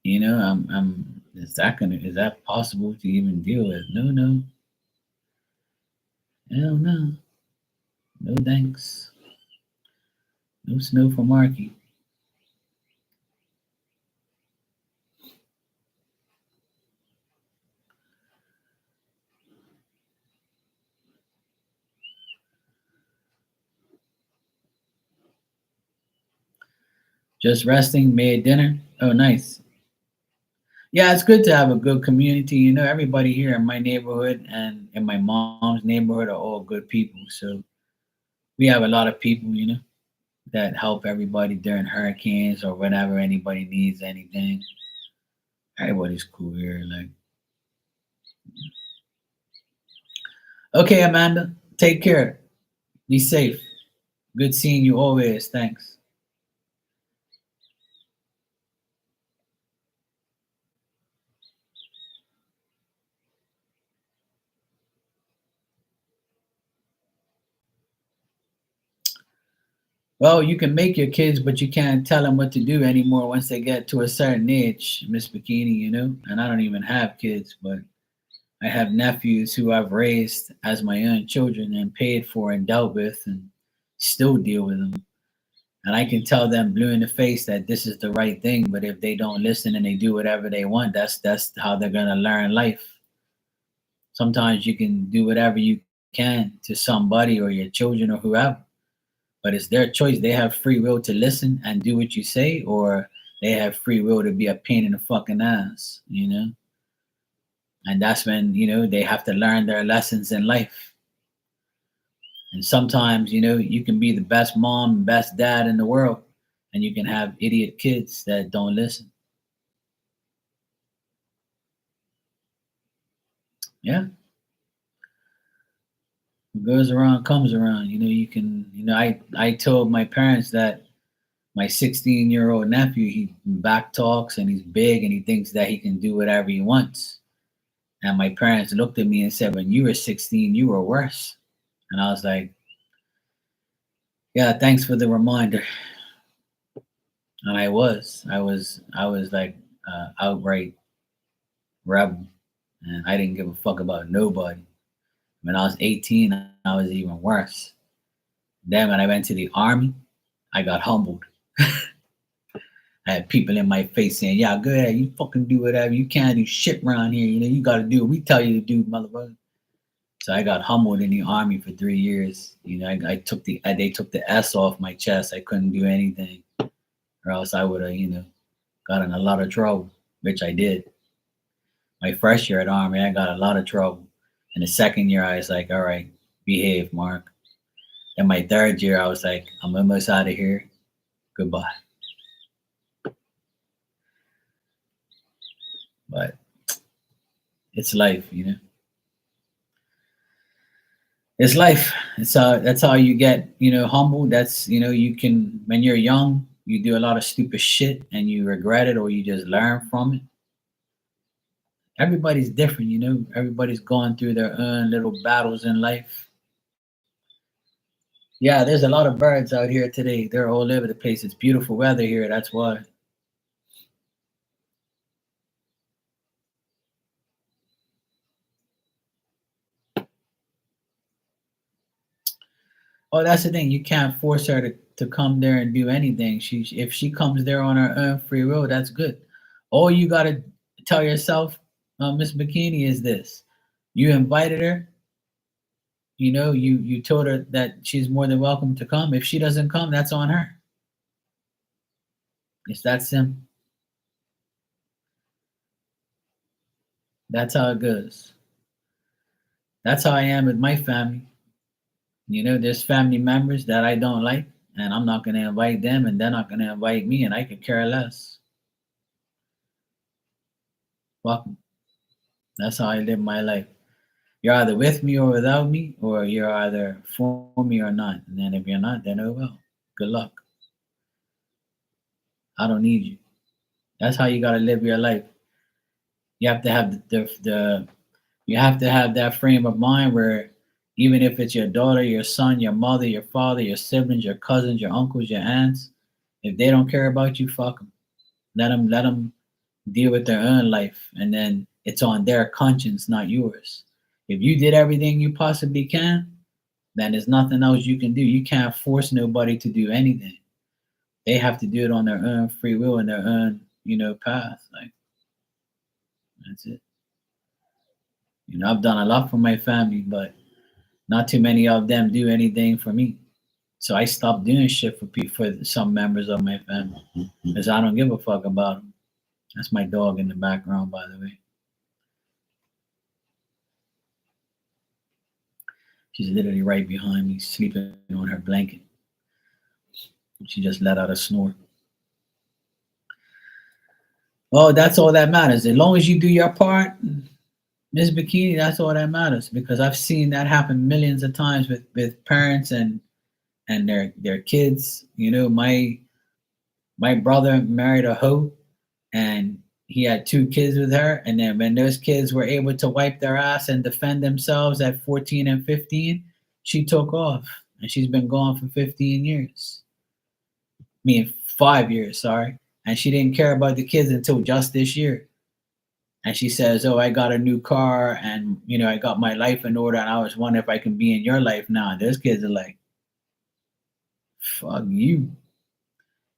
Speaker 1: Is that possible to even deal with? No, no. Hell no. No thanks. No snow for Marky. Just resting, made dinner. Oh, nice. Yeah, it's good to have a good community. Everybody here in my neighborhood and in my mom's neighborhood are all good people. So we have a lot of people, that help everybody during hurricanes or whenever anybody needs anything. Everybody's cool here. Like, okay, Amanda, take care. Be safe. Good seeing you always. Thanks. Well, you can make your kids, but you can't tell them what to do anymore once they get to a certain age, Miss Bikini, And I don't even have kids, but I have nephews who I've raised as my own children and paid for and dealt with and still deal with them. And I can tell them blue in the face that this is the right thing, but if they don't listen and they do whatever they want, that's how they're gonna learn life. Sometimes you can do whatever you can to somebody or your children or whoever, but it's their choice. They have free will to listen and do what you say, or they have free will to be a pain in the fucking ass. And that's when they have to learn their lessons in life. And sometimes you can be the best mom and best dad in the world, and you can have idiot kids that don't listen. Yeah, what goes around comes around. You can. I told my parents that my 16-year-old nephew, he back talks and he's big and he thinks that he can do whatever he wants. And my parents looked at me and said, "When you were 16, you were worse." And I was like, "Yeah, thanks for the reminder." And I was like outright rebel, and I didn't give a fuck about nobody. When I was 18, I was even worse. Then when I went to the army, I got humbled. I had people in my face saying, "Yeah, go ahead, you fucking do whatever. You can't do shit around here. You got to do what we tell you to do, motherfucker." So I got humbled in the army for 3 years. I took they took the S off my chest. I couldn't do anything. or else I would have, got in a lot of trouble, which I did. My first year at Army, I got a lot of trouble. And the second year, I was like, all right, behave, Mark. And my third year, I was like, I'm almost out of here. Goodbye. But it's life, It's life. That's how you get, humble. That's you can when you're young, you do a lot of stupid shit and you regret it or you just learn from it. Everybody's different, Everybody's going through their own little battles in life. Yeah, there's a lot of birds out here today. They're all over the place. It's beautiful weather here. That's why. Oh, that's the thing. You can't force her to come there and do anything. If she comes there on her own free will, that's good. All you gotta tell yourself, Miss Bikini, is this: you invited her. You told her that she's more than welcome to come. If she doesn't come, that's on her. It's that simple. That's how it goes. That's how I am with my family. There's family members that I don't like, and I'm not going to invite them, and they're not going to invite me, and I could care less. Fuck 'em. That's how I live my life. You're either with me or without me, or you're either for me or not. And then if you're not, then oh well. Good luck. I don't need you. That's how you got to live your life. You have to have the you have to have that frame of mind where even if it's your daughter, your son, your mother, your father, your siblings, your cousins, your uncles, your aunts, if they don't care about you, fuck them. Let them deal with their own life, and then it's on their conscience, not yours. If you did everything you possibly can, then there's nothing else you can do. You can't force nobody to do anything. They have to do it on their own free will and their own, path. Like that's it. I've done a lot for my family, but not too many of them do anything for me. So I stopped doing shit for some members of my family because I don't give a fuck about them. That's my dog in the background, by the way. She's literally right behind me, sleeping on her blanket. She just let out a snort. Oh, that's all that matters. As long as you do your part, Miss Bikini, that's all that matters. Because I've seen that happen millions of times with parents and their kids. My brother married a hoe, and he had two kids with her. And then when those kids were able to wipe their ass and defend themselves at 14 and 15, she took off, and she's been gone for 15 years. I mean, 5 years, sorry. And she didn't care about the kids until just this year. And she says, "Oh, I got a new car, and I got my life in order, and I was wondering if I can be in your life now." And those kids are like, "Fuck you."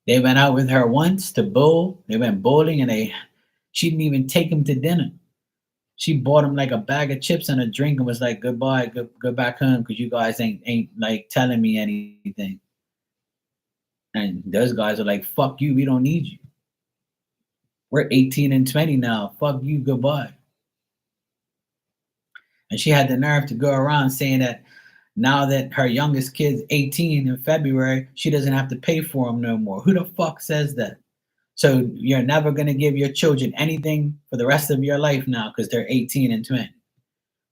Speaker 1: They went out with her once to bowl. They went bowling, and she didn't even take him to dinner. She bought him like a bag of chips and a drink, and was like, "Goodbye, go back home, because you guys ain't like telling me anything." And those guys are like, "Fuck you, we don't need you. We're 18 and 20 now. Fuck you, goodbye." And she had the nerve to go around saying that now that her youngest kid's 18 in February, she doesn't have to pay for them no more. Who the fuck says that? So you're never going to give your children anything for the rest of your life now because they're 18 and 20.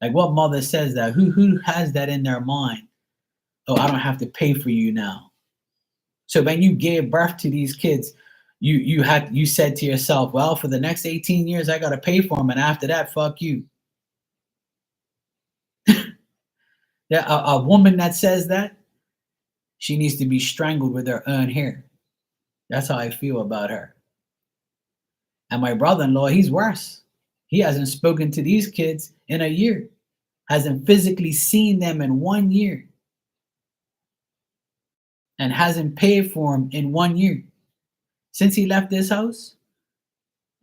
Speaker 1: Like, what mother says that? Who has that in their mind? Oh, I don't have to pay for you now. So when you gave birth to these kids, you said to yourself, well, for the next 18 years, I got to pay for them. And after that, fuck you. Yeah, a woman that says that, she needs to be strangled with her own hair. That's how I feel about her. And my brother-in-law, he's worse. He hasn't spoken to these kids in a year, hasn't physically seen them in 1 year, and hasn't paid for them in 1 year. Since he left this house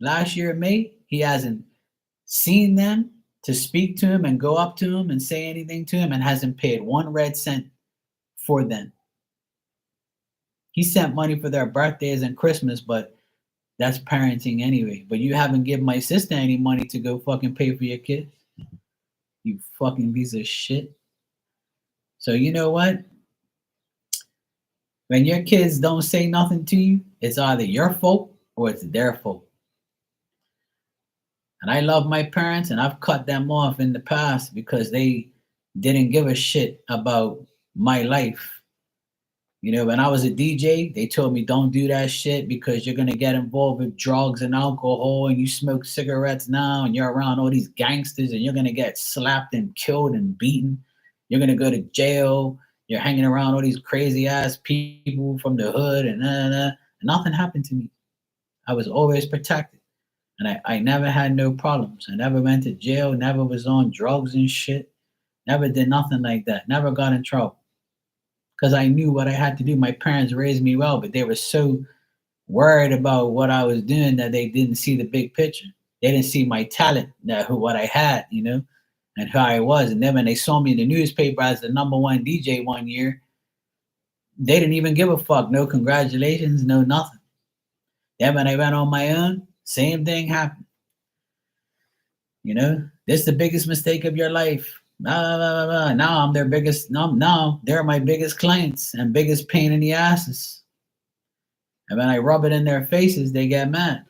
Speaker 1: last year in May, he hasn't seen them to speak to him and go up to him and say anything to him, and hasn't paid 1 red cent for them. He sent money for their birthdays and Christmas, but that's parenting anyway. But you haven't given my sister any money to go fucking pay for your kids. You fucking piece of shit. So you know what? When your kids don't say nothing to you, it's either your fault or it's their fault. And I love my parents and I've cut them off in the past because they didn't give a shit about my life. You know, when I was a DJ, they told me don't do that shit because you're gonna get involved with drugs and alcohol and you smoke cigarettes now and you're around all these gangsters and you're gonna get slapped and killed and beaten. You're gonna go to jail. You're hanging around all these crazy ass people from the hood and nothing happened to me. I was always protected. And I never had no problems. I never went to jail, never was on drugs and shit, never did nothing like that, never got in trouble because I knew what I had to do. My parents raised me well, but they were so worried about what I was doing that they didn't see the big picture. They didn't see my talent, that what I had, you know, and who I was. And then when they saw me in the newspaper as the number one DJ one year, they didn't even give a fuck. No congratulations, no nothing. Then when I went on my own, same thing happened. You know, this is the biggest mistake of your life. Blah, blah, blah, blah. Now I'm their biggest. Now they're my biggest clients and biggest pain in the asses. And when I rub it in their faces, they get mad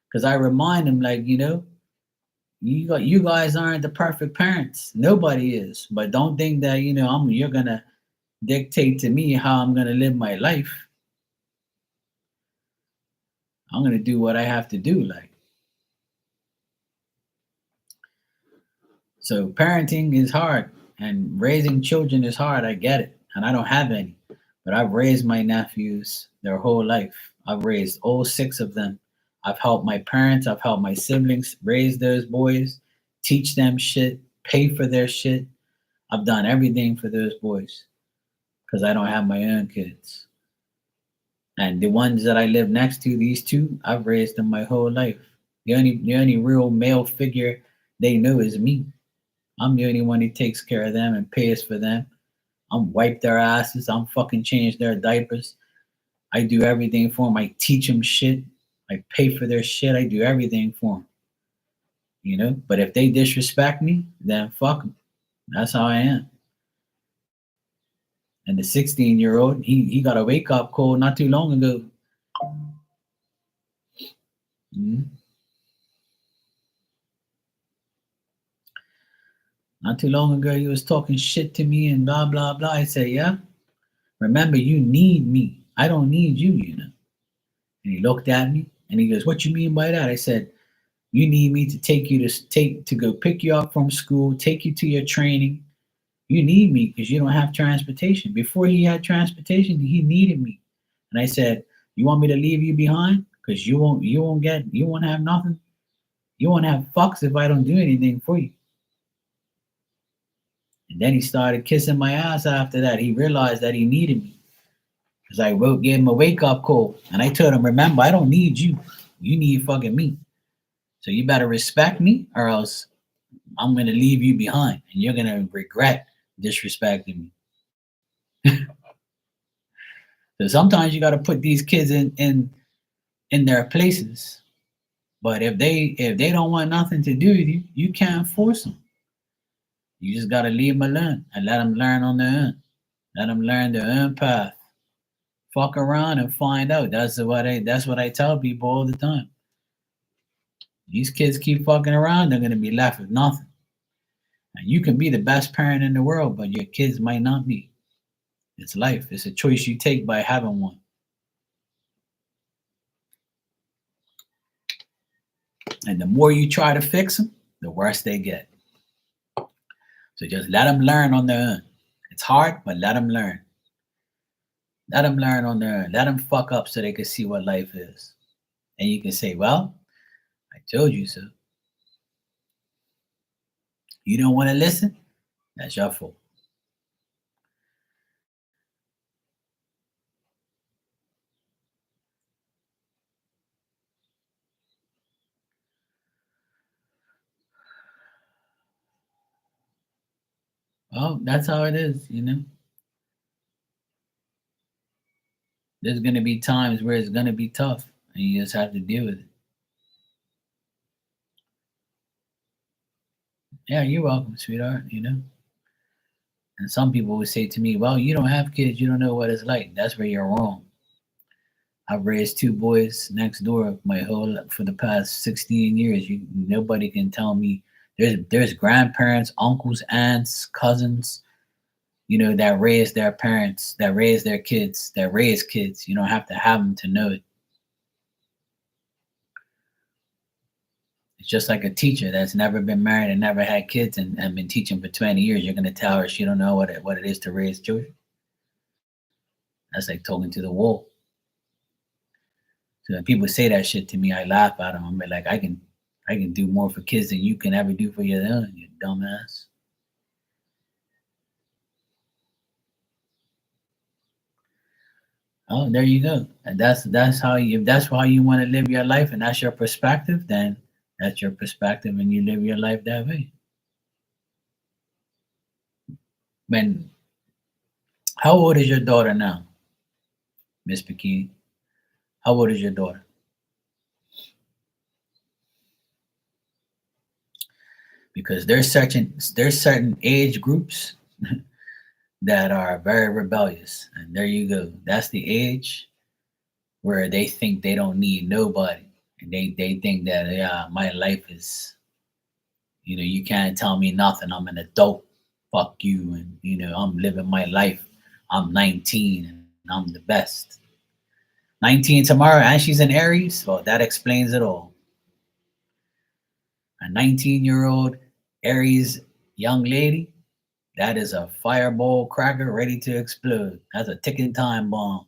Speaker 1: because I remind them, like, you know, you guys aren't the perfect parents. Nobody is. But don't think that you're gonna dictate to me how I'm gonna live my life. I'm gonna do what I have to do. Like, so parenting is hard and raising children is hard. I get it. And I don't have any. But I've raised my nephews their whole life. I've raised all six of them. I've helped my parents, I've helped my siblings raise those boys, teach them shit, pay for their shit. I've done everything for those boys because I don't have my own kids. And the ones that I live next to, these two, I've raised them my whole life. The only real male figure they know is me. I'm the only one who takes care of them and pays for them. I'm wipe their asses. I'm fucking change their diapers. I do everything for them. I teach them shit. I pay for their shit. I do everything for them. You know. But if they disrespect me, then fuck them. That's how I am. And the 16-year-old, he got a wake up call not too long ago. Mhm. Not too long ago, he was talking shit to me and blah blah blah. I said, yeah. Remember, you need me. I don't need you. You know. And he looked at me and he goes, "What you mean by that?" I said, "You need me to take you to go pick you up from school, take you to your training. You need me because you don't have transportation." Before he had transportation, he needed me. And I said, "You want me to leave you behind? Because you won't have nothing. You won't have fucks if I don't do anything for you." And then he started kissing my ass after that. He realized that he needed me. Because gave him a wake up call. And I told him, remember, I don't need you. You need fucking me. So you better respect me or else I'm going to leave you behind and you're going to regret disrespecting me. So sometimes you got to put these kids in their places. But if they don't want nothing to do with you, you can't force them. You just got to leave them alone and let them learn on their own. Let them learn their own path. Fuck around and find out. That's what I tell people all the time. These kids keep fucking around, they're gonna be left with nothing. And you can be the best parent in the world, but your kids might not be. It's life. It's a choice you take by having one. And the more you try to fix them, the worse they get. So just let them learn on their own. It's hard, but let them learn. Let them learn on their own. Let them fuck up so they can see what life is. And you can say, well, I told you so. You don't want to listen? That's your fault. Well, that's how it is. There's gonna be times where it's gonna be tough, and you just have to deal with it. Yeah, you're welcome, sweetheart. And some people would say to me, "Well, you don't have kids, you don't know what it's like." That's where you're wrong. I've raised two boys next door my whole for the past 16 years. Nobody can tell me there's grandparents, uncles, aunts, cousins, that raise their parents, that raise their kids, that raise kids. You don't have to have them to know it. It's just like a teacher that's never been married and never had kids and been teaching for 20 years. You're gonna tell her she don't know what it is to raise children. That's like talking to the wall. So when people say that shit to me, I laugh at them. I'm like, I can do more for kids than you can ever do for your own, you dumbass. Oh, there you go. And that's how you if that's how you want to live your life and that's your perspective, then that's your perspective and you live your life that way. When how old is your daughter now, Miss Bikini? How old is your daughter? Because there's certain age groups that are very rebellious. And there you go. That's the age where they think they don't need nobody. And they think that yeah, my life is, you can't tell me nothing. I'm an adult. Fuck you. And I'm living my life. I'm 19 and I'm the best. 19 tomorrow and she's in Aries. Well, that explains it all. A 19-year-old Aries young lady, that is a fireball cracker ready to explode. That's a ticking time bomb.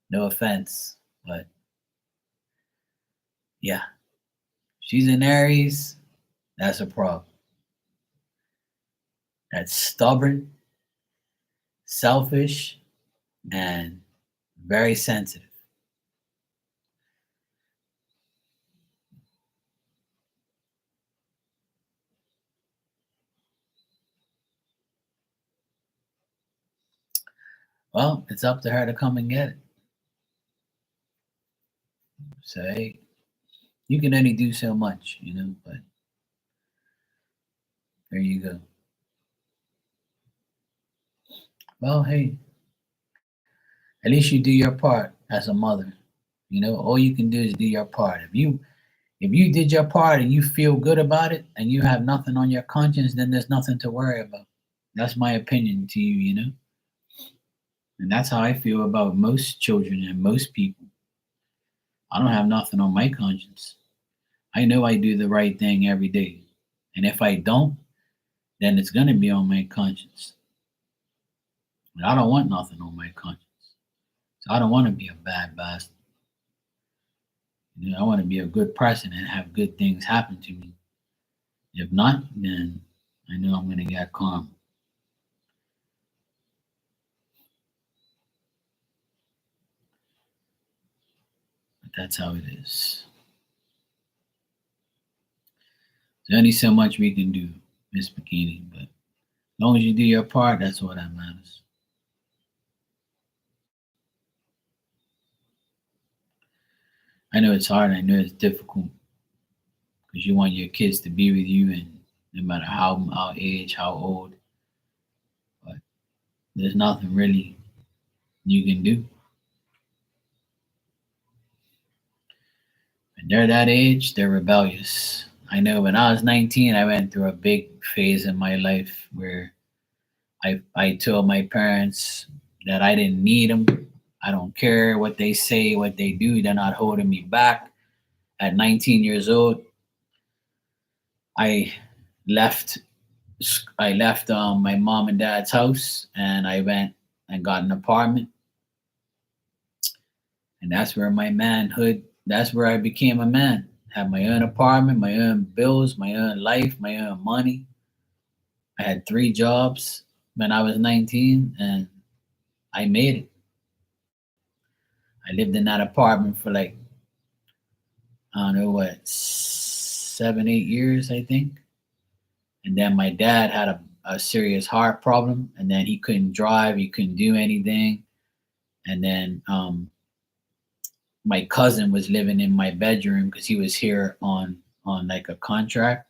Speaker 1: No offense, but yeah, she's in Aries. That's a problem. That's stubborn, selfish, and very sensitive. Well, it's up to her to come and get it. So hey, you can only do so much, but there you go. Well, hey, at least you do your part as a mother. All you can do is do your part. If you did your part and you feel good about it and you have nothing on your conscience, then there's nothing to worry about. That's my opinion to you. And that's how I feel about most children and most people. I don't have nothing on my conscience. I know I do the right thing every day. And if I don't, then it's going to be on my conscience. But I don't want nothing on my conscience. So I don't want to be a bad bastard. I want to be a good person and have good things happen to me. If not, then I know I'm going to get calm. But that's how it is. There's only so much we can do, Miss Bikini. But as long as you do your part, that's all that matters. I know it's hard. I know it's difficult because you want your kids to be with you, and no matter how age, how old, but there's nothing really you can do. When they're that age, they're rebellious. I know when I was 19, I went through a big phase in my life where I told my parents that I didn't need them. I don't care what they say, what they do. They're not holding me back. At 19 years old, I left. I left my mom and dad's house, and I went and got an apartment, and that's where my manhood. That's where I became a man. Had my own apartment, my own bills, my own life, my own money. I had three jobs when I was 19, and I made it. I lived in that apartment for like I don't know what 7, 8 years, I think. And then my dad had a serious heart problem, and then he couldn't drive, he couldn't do anything. And then my cousin was living in my bedroom because he was here on like a contract.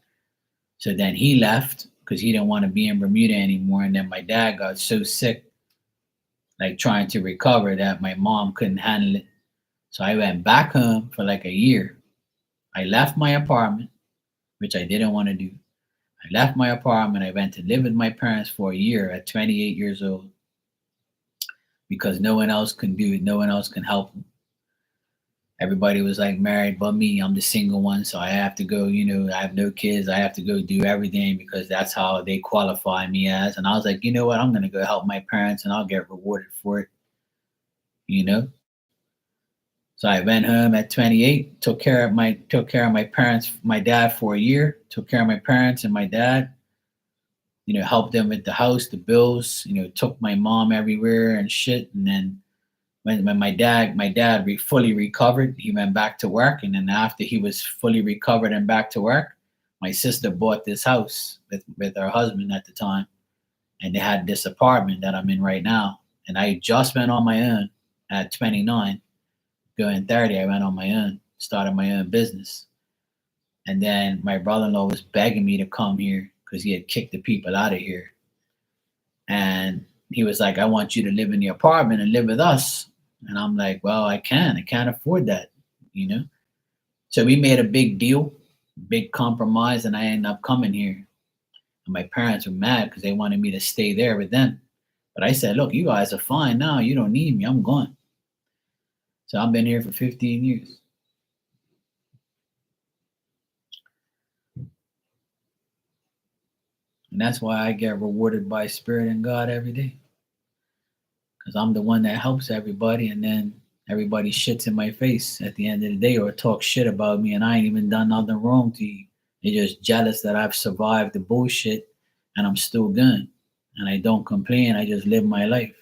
Speaker 1: So then he left because he didn't want to be in Bermuda anymore. And then my dad got so sick, like trying to recover, that my mom couldn't handle it. So I went back home for like a year. I left my apartment, which I didn't want to do. I left my apartment. I went to live with my parents for a year at 28 years old because no one else can do it. No one else can help them. Everybody was like married but me. I'm the single one, so I have to go, I have no kids. I have to go do everything because that's how they qualify me as. And I was like, you know what? I'm going to go help my parents and I'll get rewarded for it, you know? So I went home at 28, took care of my parents, my dad for a year, took care of my parents and my dad, helped them with the house, the bills, took my mom everywhere and shit. And then when my dad fully recovered, he went back to work. And then after he was fully recovered and back to work, my sister bought this house with her husband at the time. And they had this apartment that I'm in right now. And I just went on my own at 29. Going 30, I went on my own, started my own business. And then my brother-in-law was begging me to come here because he had kicked the people out of here. And he was like, I want you to live in the apartment and live with us. And I'm like, well, I can't afford that, you know? So we made a big deal, big compromise, and I ended up coming here. And my parents were mad because they wanted me to stay there with them. But I said, look, you guys are fine now. You don't need me. I'm gone. So I've been here for 15 years. And that's why I get rewarded by Spirit and God every day. Because I'm the one that helps everybody, and then everybody shits in my face at the end of the day or talk shit about me, and I ain't even done nothing wrong to you. They're just jealous that I've survived the bullshit and I'm still good. And I don't complain. I just live my life.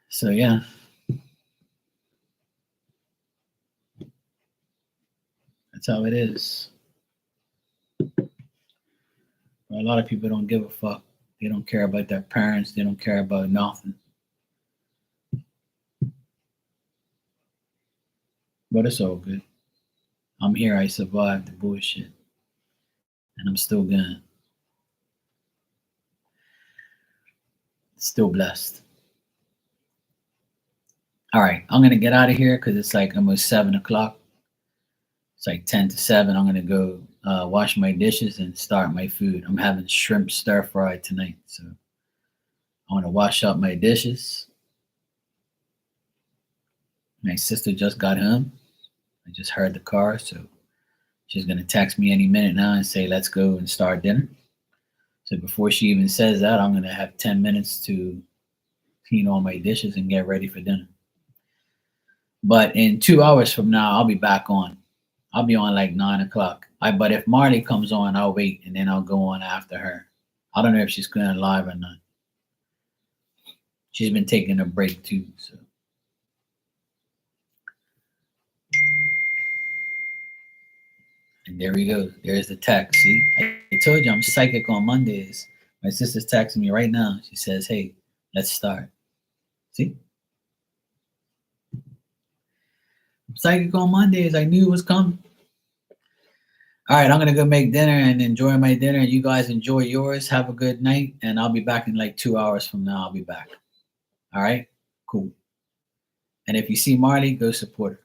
Speaker 1: So yeah. That's how it is. A lot of people don't give a fuck. They don't care about their parents. They don't care about nothing. But it's all good. I'm here. I survived the bullshit. And I'm still good. Still blessed. All right. I'm going to get out of here because it's like almost 7 o'clock. It's like 10 to 7. I'm going to go wash my dishes and start my food. I'm having shrimp stir fry tonight. So I want to wash up my dishes. My sister just got home. I just heard the car. So she's going to text me any minute now and say, let's go and start dinner. So before she even says that, I'm going to have 10 minutes to clean all my dishes and get ready for dinner. But in 2 hours from now, I'll be back on. I'll be on like 9 o'clock. But if Marley comes on, I'll wait and then I'll go on after her. I don't know if she's going live or not. She's been taking a break too. So. And there we go. There's the text. See, I told you I'm psychic on Mondays. My sister's texting me right now. She says, hey, let's start. See? I'm psychic on Mondays. I knew it was coming. All right, I'm going to go make dinner and enjoy my dinner. You guys enjoy yours. Have a good night. And I'll be back in like 2 hours from now. I'll be back. All right? Cool. And if you see Marley, go support her.